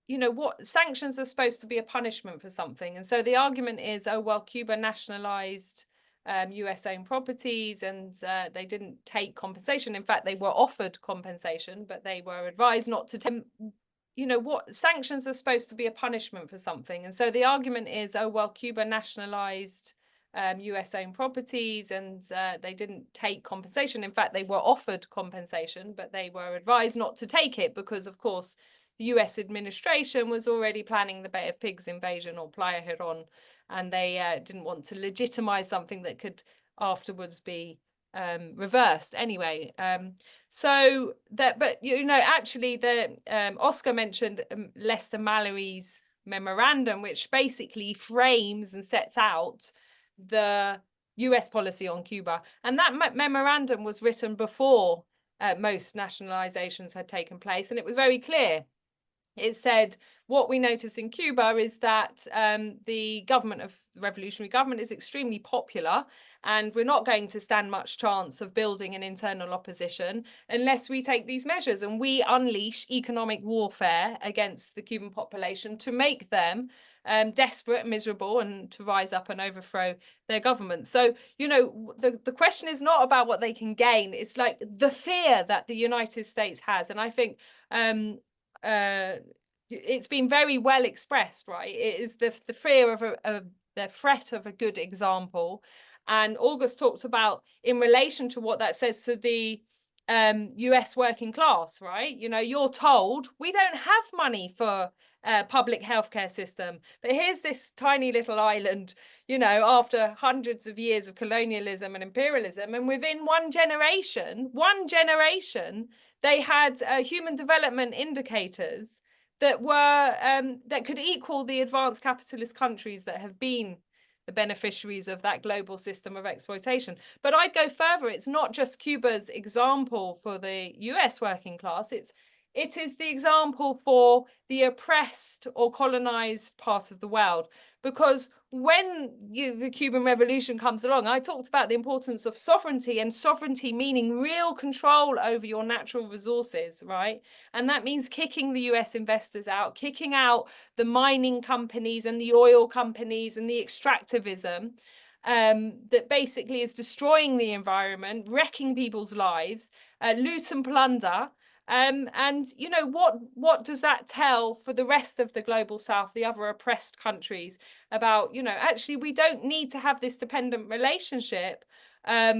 you know, what sanctions are supposed to be a punishment for something. And so the argument is, oh, well, Cuba nationalized US-owned properties and they didn't take compensation. In fact, they were offered compensation, but they were advised not to. You know, what sanctions are supposed to be a punishment for something. And so the argument is, oh, well, Cuba nationalized US-owned properties and they didn't take compensation. In fact, they were offered compensation, but they were advised not to take it because, of course, the US administration was already planning the Bay of Pigs invasion or Playa Girón, and they didn't want to legitimize something that could afterwards be reversed anyway. So that, but you know, actually the Oscar mentioned Lester Mallory's memorandum, which basically frames and sets out the US policy on Cuba. And that memorandum was written before most nationalizations had taken place, and it was very clear. It said, what we notice in Cuba is that the government of the revolutionary government is extremely popular, and we're not going to stand much chance of building an internal opposition unless we take these measures and we unleash economic warfare against the Cuban population to make them desperate, miserable, and to rise up and overthrow their government. So, you know, the question is not about what they can gain. It's like the fear that the United States has. And I think it's been very well expressed, right? It is the fear of the threat of a good example. And August talks about in relation to what that says to the US working class, right? You know, you're told we don't have money for a public healthcare system, but here's this tiny little island, you know, after hundreds of years of colonialism and imperialism, and within one generation, they had human development indicators that were that could equal the advanced capitalist countries that have been the beneficiaries of that global system of exploitation. But I'd go further. It's not just Cuba's example for the US working class. It is the example for the oppressed or colonized part of the world. Because when the Cuban Revolution comes along, I talked about the importance of sovereignty, and sovereignty meaning real control over your natural resources, right? And that means kicking the US investors out, kicking out the mining companies and the oil companies and the extractivism that basically is destroying the environment, wrecking people's lives, loot and plunder. And you know, what does that tell for the rest of the global South, the other oppressed countries, about, you know, actually we don't need to have this dependent relationship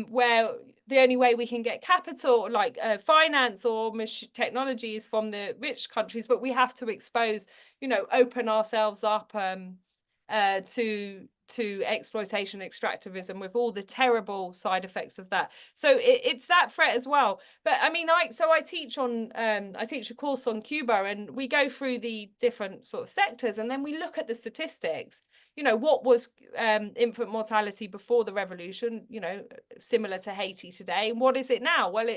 where the only way we can get capital, like finance or technology, is from the rich countries, but we have to expose, you know, open ourselves up to exploitation, extractivism, with all the terrible side effects of that. So it's that threat as well. But I mean, I teach a course on Cuba, and we go through the different sort of sectors, and then we look at the statistics. You know, what was infant mortality before the revolution, you know, similar to Haiti today, and what is it now? Well,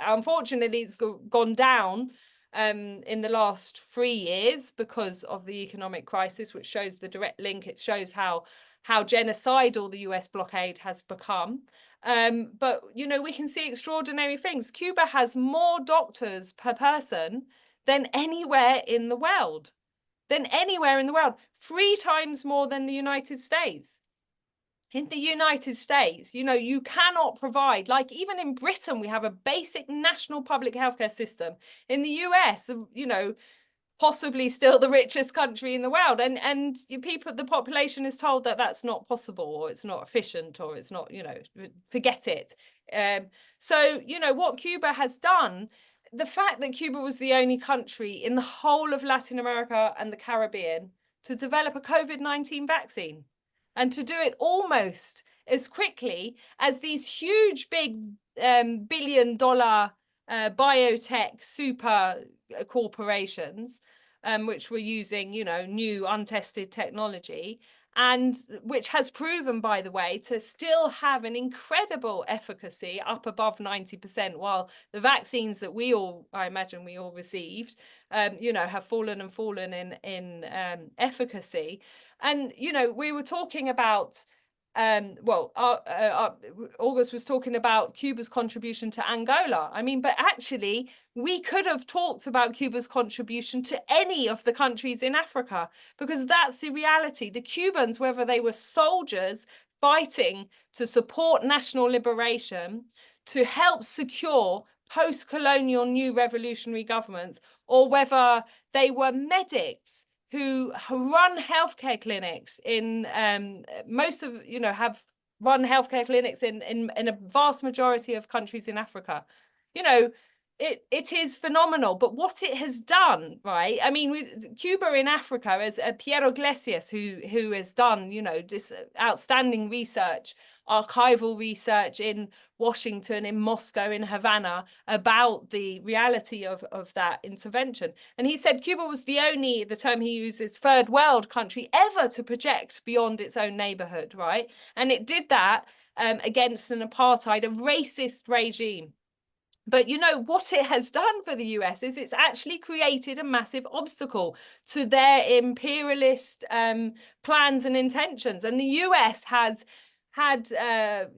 unfortunately it's gone down in the last 3 years because of the economic crisis, which shows the direct link. It shows how genocidal the US blockade has become. But, you know, we can see extraordinary things. Cuba has more doctors per person than anywhere in the world. 3 times more than the United States. In the United States, you know, you cannot provide, like even in Britain, we have a basic national public healthcare system. In the US, you know, possibly still the richest country in the world, and people, the population is told that that's not possible, or it's not efficient, or it's not, you know, forget it. So, you know, what Cuba has done, the fact that Cuba was the only country in the whole of Latin America and the Caribbean to develop a COVID-19 vaccine, and to do it almost as quickly as these huge, big billion-dollar biotech super corporations, which were using, you know, new untested technology, and which has proven, by the way, to still have an incredible efficacy up above 90%, while the vaccines that we all, I imagine we all received, you know, have fallen in efficacy. And, you know, we were talking about, August was talking about Cuba's contribution to Angola. I mean, but actually, we could have talked about Cuba's contribution to any of the countries in Africa, because that's the reality. The Cubans, whether they were soldiers fighting to support national liberation, to help secure post-colonial new revolutionary governments, or whether they were medics who run healthcare clinics in most of, you know, have run healthcare clinics in a vast majority of countries in Africa. You know, it is phenomenal. But what it has done, right? I mean, Cuba in Africa, as Piero Iglesias, who has done, you know, this outstanding research, archival research in Washington, in Moscow, in Havana, about the reality of that intervention. And he said Cuba was the only, the term he uses, third world country ever to project beyond its own neighborhood, right? And it did that against an apartheid, a racist regime. But, you know, what it has done for the US is it's actually created a massive obstacle to their imperialist plans and intentions. And the US has had,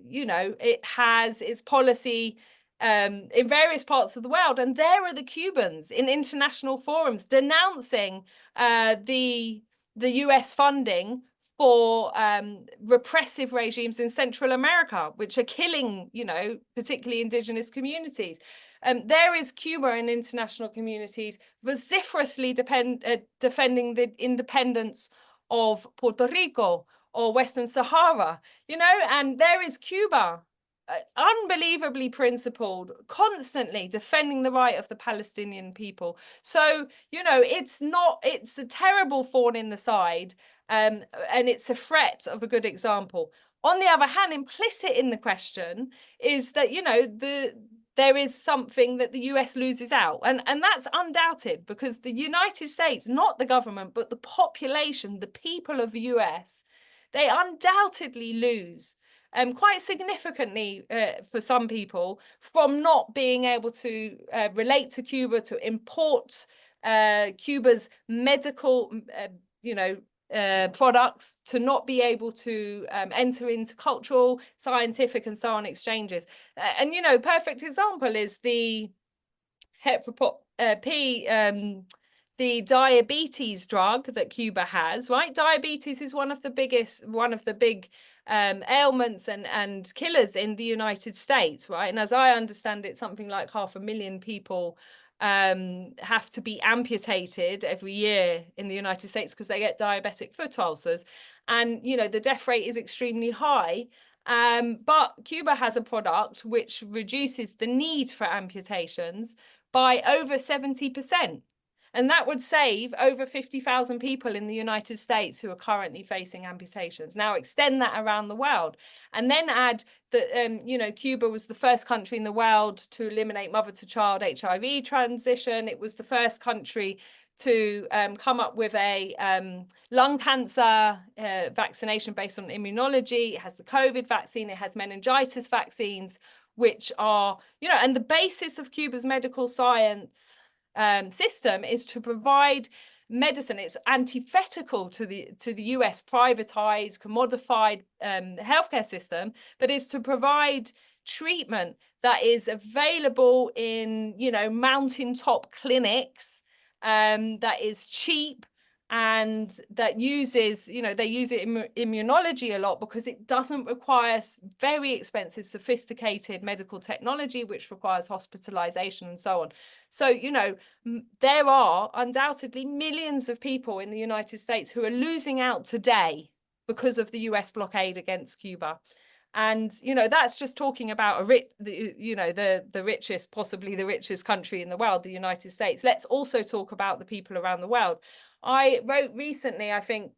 you know, it has its policy in various parts of the world. And there are the Cubans in international forums denouncing the US funding for repressive regimes in Central America, which are killing, you know, particularly indigenous communities. There is Cuba and international communities vociferously defending the independence of Puerto Rico or Western Sahara, you know, and there is Cuba, unbelievably principled, constantly defending the right of the Palestinian people. So, you know, it's a terrible thorn in the side, and it's a threat of a good example. On the other hand, implicit in the question is that, you know, there is something that the US loses out. And that's undoubted, because the United States, not the government, but the population, the people of the US, they undoubtedly lose quite significantly for some people from not being able to relate to Cuba, to import Cuba's medical, you know, products, to not be able to enter into cultural, scientific, and so on exchanges. And, you know, perfect example is the the diabetes drug that Cuba has, right? Diabetes is one of the big ailments and killers in the United States, right? And as I understand it, something like 500,000 people have to be amputated every year in the United States because they get diabetic foot ulcers. And, you know, the death rate is extremely high. But Cuba has a product which reduces the need for amputations by over 70%. And that would save over 50,000 people in the United States who are currently facing amputations. Now extend that around the world, and then add that, you know, Cuba was the first country in the world to eliminate mother-to-child HIV transition. It was the first country to come up with a lung cancer vaccination based on immunology. It has the COVID vaccine. It has meningitis vaccines, which are, you know, and the basis of Cuba's medical science system is to provide medicine. It's antithetical to the US privatized, commodified healthcare system, but is to provide treatment that is available in, you know, mountaintop clinics, that is cheap and that uses, they use it in immunology a lot because it doesn't require very expensive, sophisticated medical technology, which requires hospitalization and so on. So, there are undoubtedly millions of people in the United States who are losing out today because of the US blockade against Cuba. And, that's just talking about the richest, possibly the richest country in the world, the United States. Let's also talk about the people around the world. I wrote recently, I think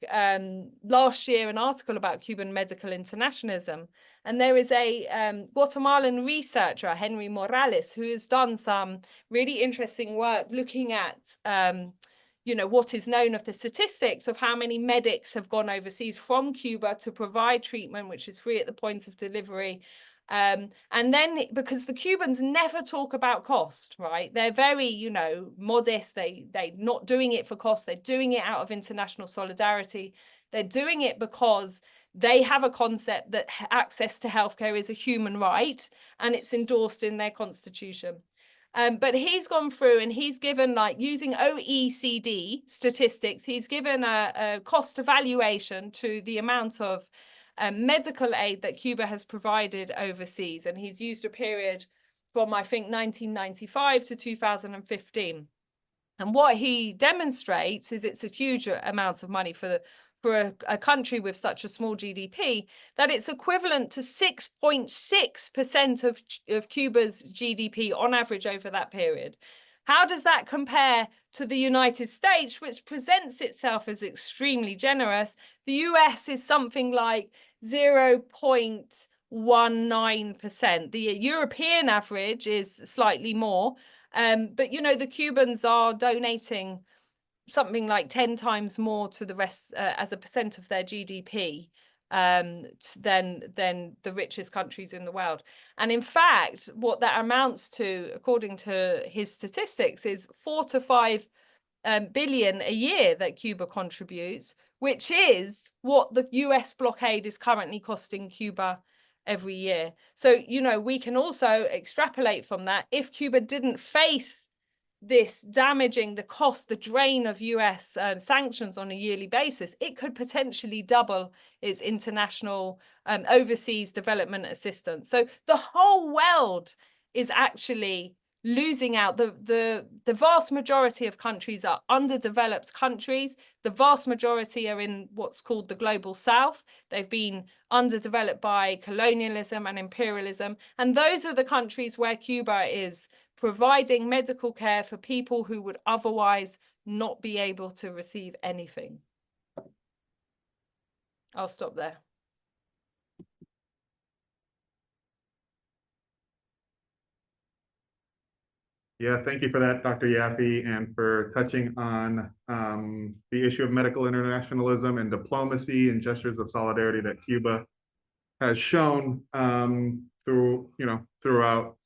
last year, an article about Cuban medical internationalism. And there is a Guatemalan researcher, Henry Morales, who has done some really interesting work looking at what is known of the statistics of how many medics have gone overseas from Cuba to provide treatment, which is free at the point of delivery. And then because the Cubans never talk about cost, right? They're very, modest. They're not doing it for cost. They're doing it out of international solidarity. They're doing it because they have a concept that access to healthcare is a human right, and it's endorsed in their constitution. But he's gone through and he's given, using OECD statistics, he's given a cost evaluation to the amount of medical aid that Cuba has provided overseas. And he's used a period from, I think, 1995 to 2015. And what he demonstrates is it's a huge amount of money for a country with such a small GDP, that it's equivalent to 6.6% of Cuba's GDP on average over that period. How does that compare to the United States, which presents itself as extremely generous? The US is something like 0.19%. The European average is slightly more. But, the Cubans are donating something like 10 times more to the rest as a percent of their GDP than the richest countries in the world. And in fact, what that amounts to, according to his statistics, is 4 to 5 billion a year that Cuba contributes, which is what the US blockade is currently costing Cuba every year. So, we can also extrapolate from that. If Cuba didn't face this damaging, the drain of US sanctions on a yearly basis, it could potentially double its international overseas development assistance. So the whole world is actually losing out. The vast majority of countries are underdeveloped countries. The vast majority are in what's called the global south. They've been underdeveloped by colonialism and imperialism. And those are the countries where Cuba is providing medical care for people who would otherwise not be able to receive anything. I'll stop there. Yeah, thank you for that, Dr. Yaffe, and for touching on the issue of medical internationalism and diplomacy and gestures of solidarity that Cuba has shown throughout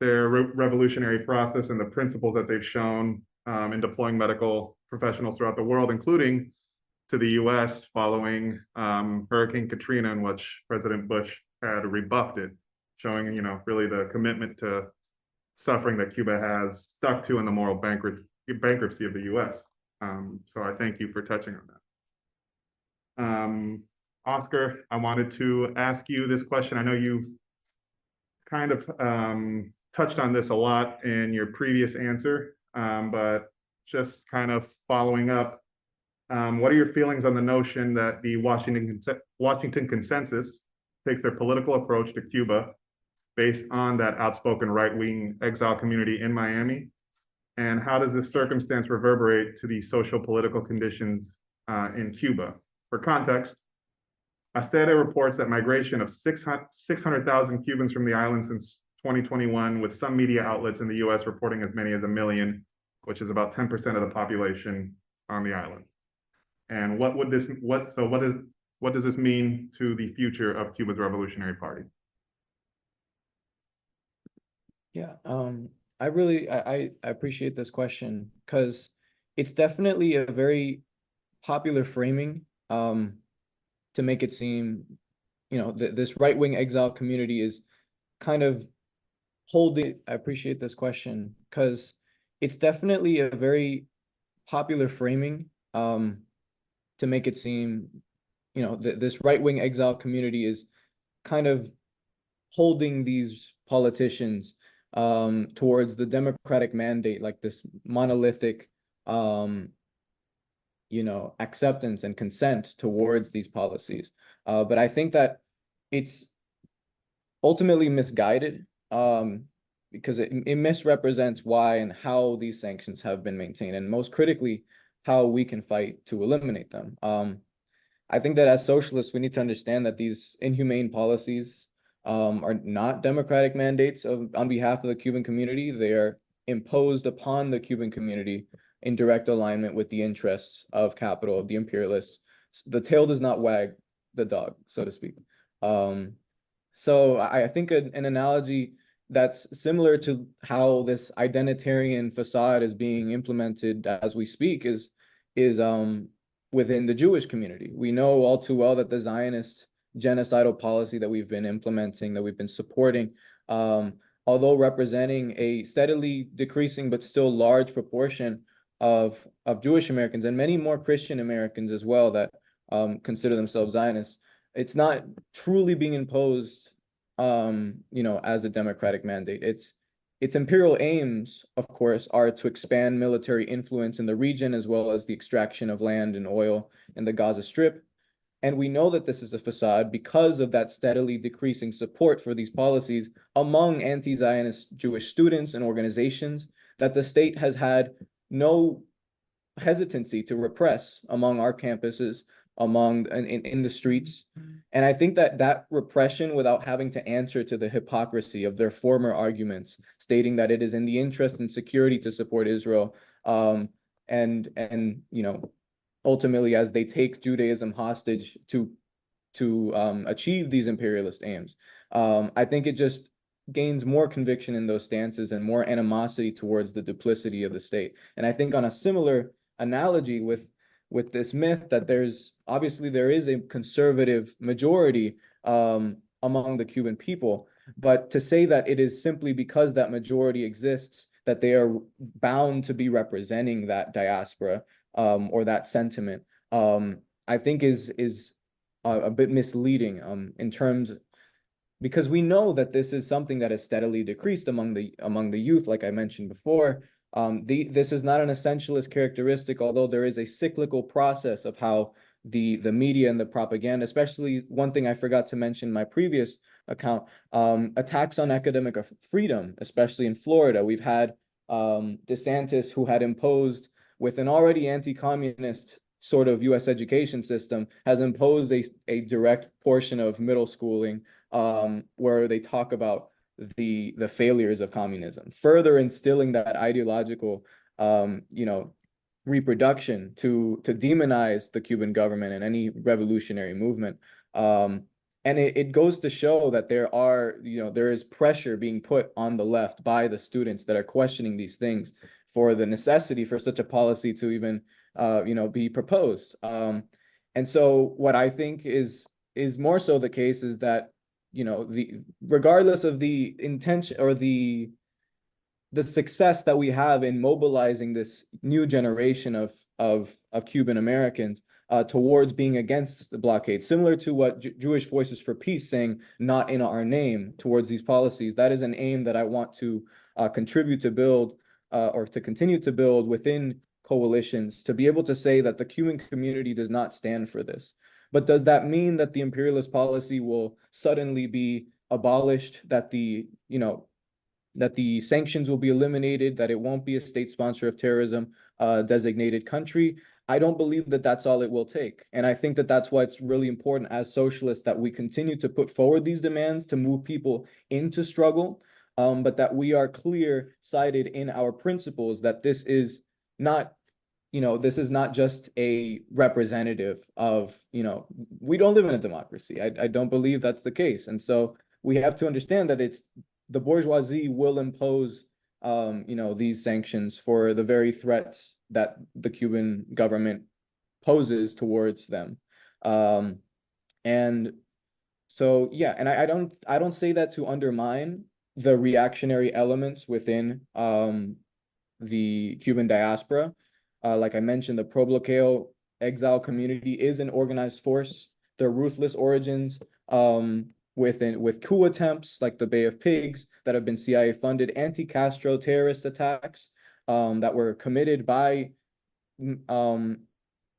their revolutionary process and the principles that they've shown in deploying medical professionals throughout the world, including to the US following Hurricane Katrina, in which President Bush had rebuffed it, showing, really the commitment to suffering that Cuba has stuck to in the moral bankruptcy of the US. So I thank you for touching on that. Oscar, I wanted to ask you this question. I know you've kind of touched on this a lot in your previous answer, but just kind of following up, what are your feelings on the notion that the Washington Consensus takes their political approach to Cuba based on that outspoken right-wing exile community in Miami? And how does this circumstance reverberate to the social political conditions in Cuba? For context, Astete reports that migration of 600,000 Cubans from the island since 2021, with some media outlets in the US reporting as many as 1 million, which is about 10% of the population on the island. And what does this mean to the future of Cuba's Revolutionary Party? Yeah, I appreciate this question, because it's definitely a very popular framing to make it seem, this right-wing exile community is kind of holding. I appreciate this question because it's definitely a very popular framing to make it seem, this right-wing exile community is kind of holding these politicians towards the democratic mandate, like this monolithic acceptance and consent towards these policies. But I think that it's ultimately misguided, because it misrepresents why and how these sanctions have been maintained, and most critically, how we can fight to eliminate them. I think that as socialists, we need to understand that these inhumane policies are not democratic mandates on behalf of the Cuban community. They are imposed upon the Cuban community in direct alignment with the interests of capital, of the imperialists. The tail does not wag the dog, so to speak. So I think an analogy that's similar to how this identitarian facade is being implemented as we speak is within the Jewish community. We know all too well that the Zionist genocidal policy that we've been implementing, that we've been supporting, although representing a steadily decreasing but still large proportion of Jewish Americans and many more Christian Americans as well that consider themselves Zionists, it's not truly being imposed, as a democratic mandate. Its imperial aims, of course, are to expand military influence in the region, as well as the extraction of land and oil in the Gaza Strip. And we know that this is a facade because of that steadily decreasing support for these policies among anti-Zionist Jewish students and organizations that the state has had no hesitancy to repress among our campuses, in the streets. And I think that repression, without having to answer to the hypocrisy of their former arguments, stating that it is in the interest and security to support Israel, and ultimately, as they take Judaism hostage to achieve these imperialist aims, I think it just gains more conviction in those stances and more animosity towards the duplicity of the state. And I think on a similar analogy with this myth that there is a conservative majority among the Cuban people, but to say that it is simply because that majority exists that they are bound to be representing that diaspora or that sentiment, I think is a bit misleading in terms, because we know that this is something that has steadily decreased among the youth, like I mentioned before. This is not an essentialist characteristic, although there is a cyclical process of how the media and the propaganda, especially one thing I forgot to mention in my previous account, attacks on academic freedom, especially in Florida. We've had DeSantis, who had imposed, with an already anti-communist sort of U.S. education system, has imposed a direct portion of middle schooling where they talk about the failures of communism, further instilling that ideological reproduction to demonize the Cuban government and any revolutionary movement. And it goes to show that there is pressure being put on the left by the students that are questioning these things for the necessity for such a policy to even be proposed. And so what I think is more so the case is that regardless of the intention or the success that we have in mobilizing this new generation of Cuban Americans towards being against the blockade, similar to what Jewish Voices for Peace saying, "Not in our name," towards these policies. That is an aim that I want to contribute to build or to continue to build within coalitions, to be able to say that the Cuban community does not stand for this. But does that mean that the imperialist policy will suddenly be abolished, that the sanctions will be eliminated, that it won't be a state sponsor of terrorism designated country? I don't believe that that's all it will take. And I think that that's why it's really important as socialists that we continue to put forward these demands to move people into struggle, but that we are clear-sighted in our principles, that this is not just a representative of, we don't live in a democracy. I don't believe that's the case. And so we have to understand that the bourgeoisie will impose, these sanctions for the very threats that the Cuban government poses towards them. And so, yeah, and I don't say that to undermine the reactionary elements within the Cuban diaspora. Like I mentioned, the pro-bloqueo exile community is an organized force. Their ruthless origins, with coup attempts like the Bay of Pigs that have been CIA-funded, anti-Castro terrorist attacks that were committed by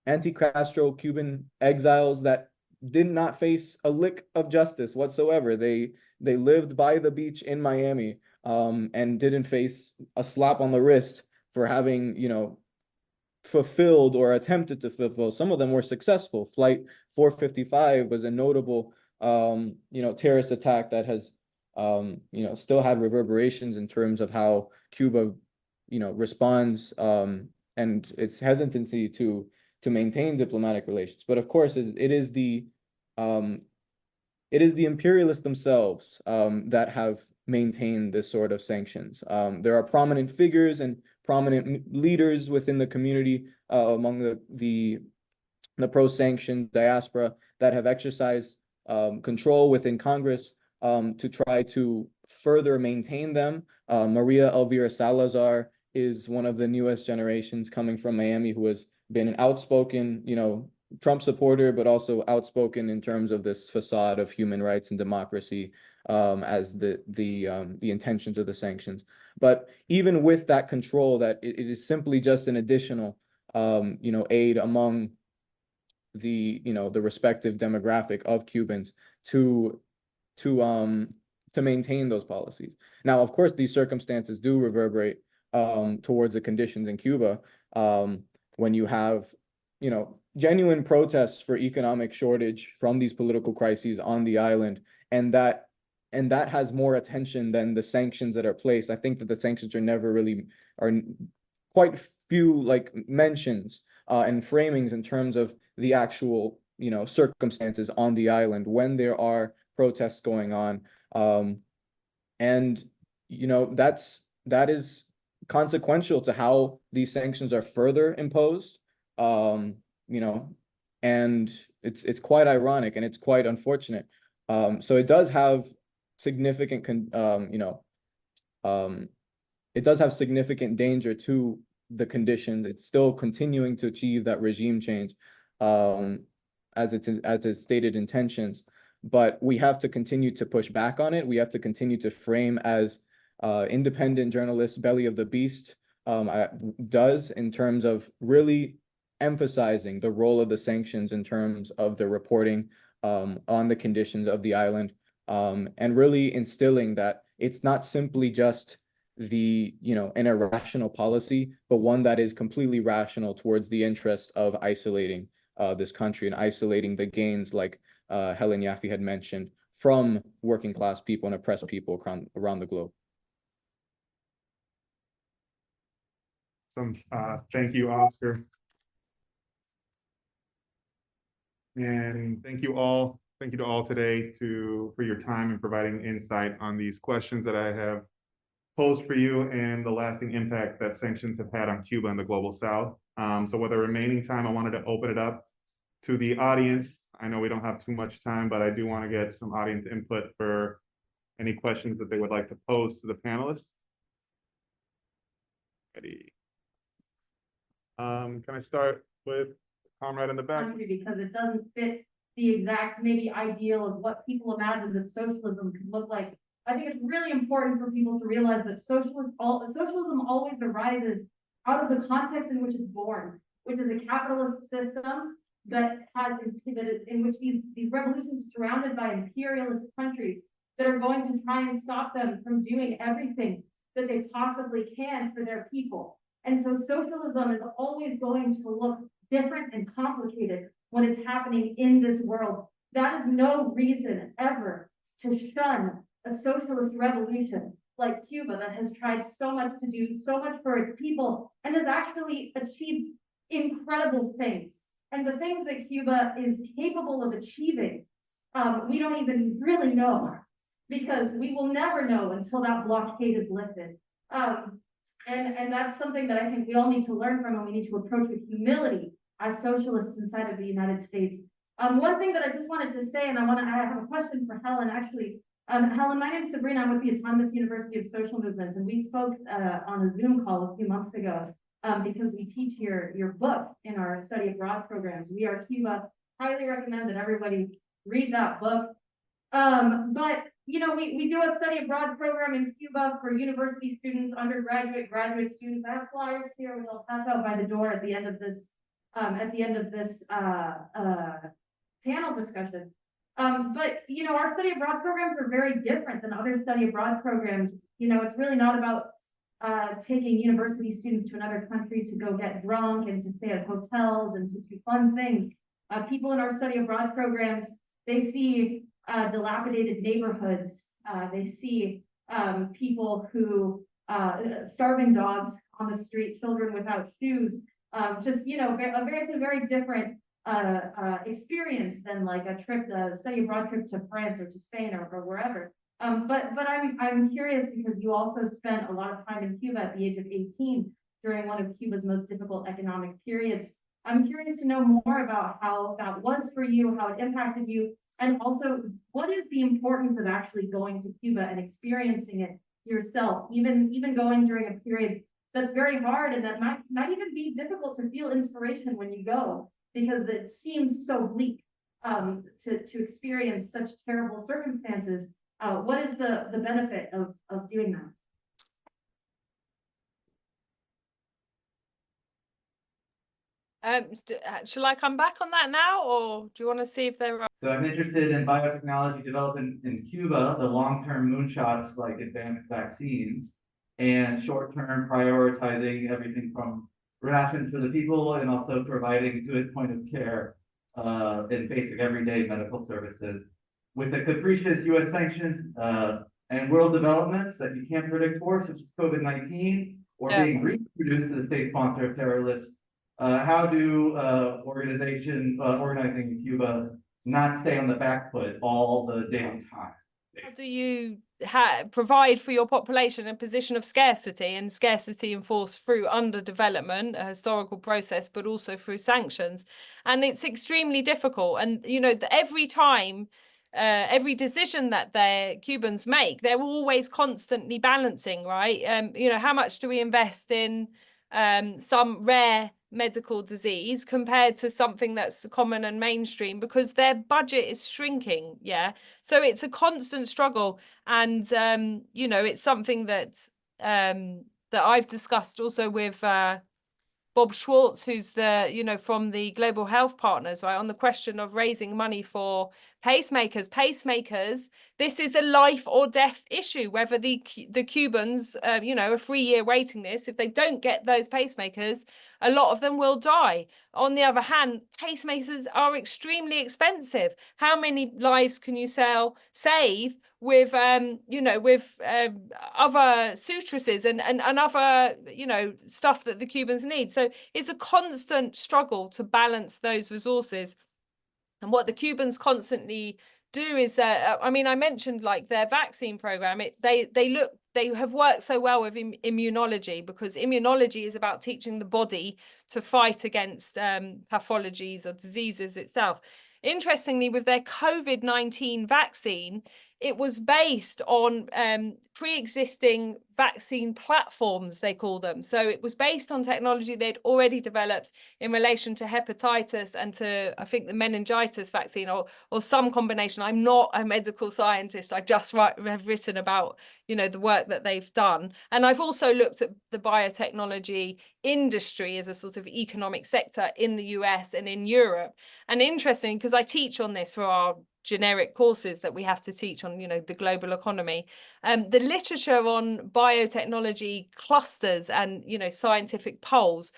anti-Castro Cuban exiles that did not face a lick of justice whatsoever. They lived by the beach in Miami and didn't face a slap on the wrist for having, fulfilled or attempted to fulfill. Some of them were successful. Flight 455 was a notable, terrorist attack that has, still had reverberations in terms of how Cuba, responds and its hesitancy to maintain diplomatic relations. But of course, it is the imperialists themselves that have maintained this sort of sanctions. There are prominent figures and prominent leaders within the community among the pro-sanction diaspora that have exercised control within Congress to try to further maintain them. Maria Elvira Salazar is one of the newest generations coming from Miami who has been an outspoken, Trump supporter, but also outspoken in terms of this facade of human rights and democracy as the intentions of the sanctions. But even with that control, that it is simply just an additional, aid among the respective demographic of Cubans to maintain those policies. Now, of course, these circumstances do reverberate towards the conditions in Cuba when you have, genuine protests for economic shortage from these political crises on the island, and that has more attention than the sanctions that are placed. I think that the sanctions are quite few mentions and framings in terms of the actual circumstances on the island when there are protests going on, and that is consequential to how these sanctions are further imposed. And it's quite ironic and it's quite unfortunate. So it does have significant, it does have significant danger to the conditions. It's still continuing to achieve that regime change as its stated intentions. But we have to continue to push back on it. We have to continue to frame as independent journalists, Belly of the Beast does, in terms of really emphasizing the role of the sanctions in terms of the reporting on the conditions of the island, and really instilling that it's not simply just an irrational policy, but one that is completely rational towards the interests of isolating this country and isolating the gains, like Helen Yaffe had mentioned, from working class people and oppressed people around the globe. Thank you, Oscar. And thank you all. Thank you to all today for your time and providing insight on these questions that I have posed for you and the lasting impact that sanctions have had on Cuba and the global South. So with the remaining time, I wanted to open it up to the audience. I know we don't have too much time, but I do want to get some audience input for any questions that they would like to pose to the panelists. Ready? Can I start with comrade in the back? Because it doesn't fit the exact maybe ideal of what people imagine that socialism could look like. I think it's really important for people to realize that socialism always arises out of the context in which it's born, which is a capitalist system in which these revolutions are surrounded by imperialist countries that are going to try and stop them from doing everything that they possibly can for their people. And so socialism is always going to look different and complicated when it's happening in this world. That is no reason ever to shun a socialist revolution like Cuba that has tried so much to do so much for its people and has actually achieved incredible things. And the things that Cuba is capable of achieving, we don't even really know, because we will never know until that blockade is lifted. And that's something that I think we all need to learn from, and we need to approach with humility as socialists inside of the United States. One thing that I just wanted to say, and I have a question for Helen, actually. Helen, my name is Sabrina. I'm with the Autonomous University of Social Movements, and we spoke on a Zoom call a few months ago. because we teach your book in our study abroad programs. We Are Cuba. Highly recommend that everybody read that book. But we do a study abroad program in Cuba for university students, undergraduate, graduate students. I have flyers here, which I'll pass out by the door at the end of this panel discussion. But our study abroad programs are very different than other study abroad programs. It's really not about taking university students to another country to go get drunk and to stay at hotels and to do fun things. People in our study abroad programs, they see dilapidated neighborhoods. They see people who starving dogs on the street, children without shoes. It's a very different experience than like a study abroad trip to France or to Spain or wherever. But I'm curious because you also spent a lot of time in Cuba at the age of 18 during one of Cuba's most difficult economic periods. I'm curious to know more about how that was for you, how it impacted you, and also what is the importance of actually going to Cuba and experiencing it yourself, even going during a period that's very hard and that might even be difficult to feel inspiration when you go, because it seems so bleak to experience such terrible circumstances. What is the benefit of doing that? Shall I come back on that now, or do you want to see if there are? So I'm interested in biotechnology development in Cuba, the long-term moonshots like advanced vaccines, and short-term prioritizing everything from rations for the people and also providing good point of care in basic everyday medical services. With the capricious U.S. sanctions and world developments that you can't predict for, such as COVID-19, or being reintroduced to the state sponsor of terrorists, how do organizing in Cuba not stay on the back foot all the damn time? How do you provide for your population a position of scarcity, and scarcity enforced through underdevelopment, a historical process, but also through sanctions? And it's extremely difficult. And, every time, every decision that the Cubans make, they're always constantly balancing, right? How much do we invest in some rare medical disease compared to something that's common and mainstream, because their budget is shrinking. So it's a constant struggle, and it's something that that I've discussed also with Bob Schwartz, who's from the Global Health Partners, right, on the question of raising money for pacemakers. This is a life or death issue, whether the Cubans, a 3-year waiting list, if they don't get those pacemakers, a lot of them will die. On the other hand, pacemakers are extremely expensive. How many lives can you save with other sutresses and other stuff that the Cubans need? So it's a constant struggle to balance those resources. And what the Cubans constantly do is that I mentioned like their vaccine program. They have worked so well with immunology, because immunology is about teaching the body to fight against pathologies or diseases itself. Interestingly, with their COVID-19 vaccine, it was based on pre-existing vaccine platforms, they call them. So it was based on technology they'd already developed in relation to hepatitis and to, I think, the meningitis vaccine, or some combination. I'm not a medical scientist. I just have written about, the work that they've done. And I've also looked at the biotechnology industry as a sort of economic sector in the US and in Europe. And interesting, because I teach on this for our generic courses that we have to teach on, the global economy. The literature on biotechnology clusters and, scientific polls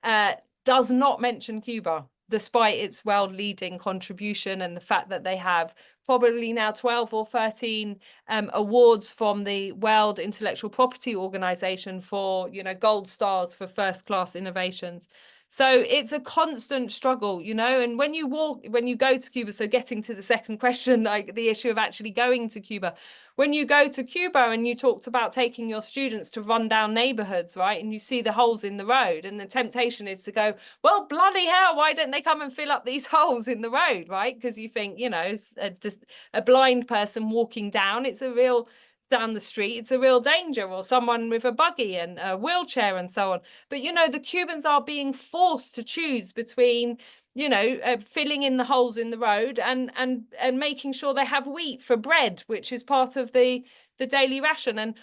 does not mention Cuba, despite its world-leading contribution and the fact that they have probably now 12 or 13 awards from the World Intellectual Property Organization for, gold stars for first-class innovations. So it's a constant struggle, and when you go to Cuba, so getting to the second question, like the issue of actually going to Cuba, when you go to Cuba and you talked about taking your students to run down neighborhoods, right, and you see the holes in the road, and the temptation is to go, well, bloody hell, why don't they come and fill up these holes in the road, right? Because you think, just a blind person walking down, it's a real down the street, it's a real danger, or someone with a buggy and a wheelchair and so on. But, you know, the Cubans are being forced to choose between, you know, filling in the holes in the road and making sure they have wheat for bread, which is part of the daily ration. And,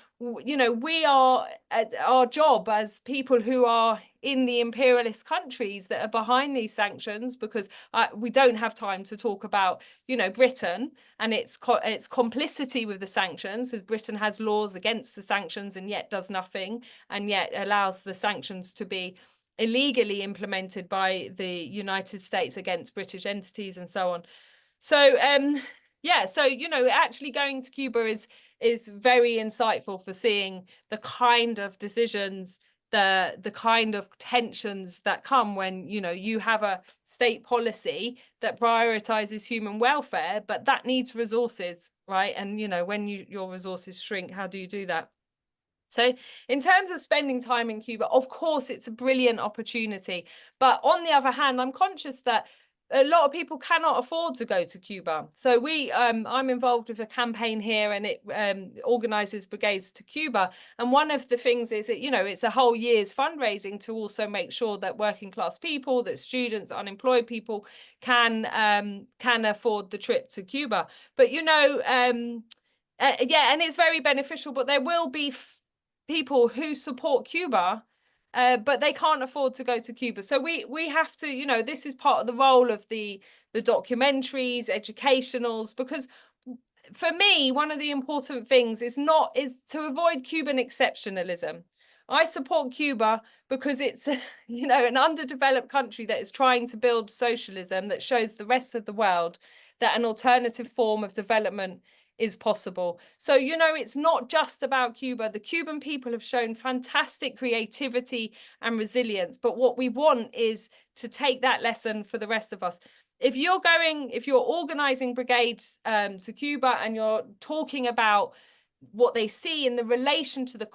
you know, we are at our job as people who are in the imperialist countries that are behind these sanctions, because we don't have time to talk about, you know, Britain and its complicity with the sanctions, as Britain has laws against the sanctions and yet does nothing, and yet allows the sanctions to be illegally implemented by the United States against British entities and so on. So yeah, so, you know, actually going to Cuba is very insightful for seeing the kind of decisions, the kind of tensions that come when, you know, you have a state policy that prioritizes human welfare, but that needs resources, right? And, you know, when your resources shrink, how do you do that? So in terms of spending time in Cuba, of course, it's a brilliant opportunity. But on the other hand, I'm conscious that a lot of people cannot afford to go to Cuba. So I'm involved with a campaign here, and it organizes brigades to Cuba. And one of the things is that, you know, it's a whole year's fundraising to also make sure that working class people, that students, unemployed people can afford the trip to Cuba. But, you know, yeah, and it's very beneficial, but there will be people who support Cuba, but they can't afford to go to Cuba. So we have to, you know, this is part of the role of the documentaries, educationals, because for me, one of the important things is to avoid Cuban exceptionalism. I support Cuba because it's, you know, an underdeveloped country that is trying to build socialism that shows the rest of the world that an alternative form of development is possible. So, you know, it's not just about Cuba. The Cuban people have shown fantastic creativity and resilience, but what we want is to take that lesson for the rest of us. If you're organizing brigades to Cuba and you're talking about what they see in the relation to the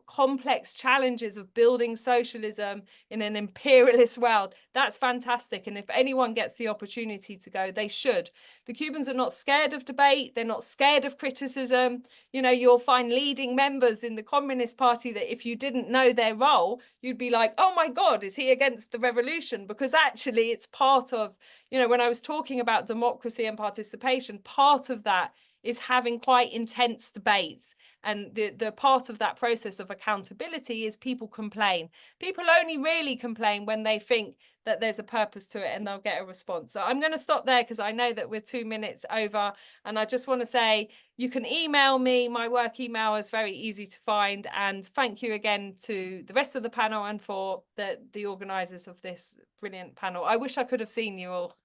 complex challenges of building socialism in an imperialist world, that's fantastic. And if anyone gets the opportunity to go, they should. The Cubans are not scared of debate. They're not scared of criticism. You know, you'll find leading members in the Communist Party that if you didn't know their role, you'd be like, oh my God, is he against the revolution? Because actually it's part of, you know, when I was talking about democracy and participation, part of that is having quite intense debates. And the part of that process of accountability is people complain. People only really complain when they think that there's a purpose to it and they'll get a response. So I'm going to stop there because I know that we're 2 minutes over. And I just want to say, you can email me. My work email is very easy to find. And thank you again to the rest of the panel and for the organizers of this brilliant panel. I wish I could have seen you all.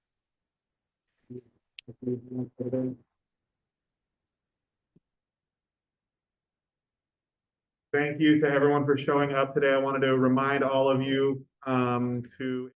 Thank you to everyone for showing up today. I wanted to remind all of you to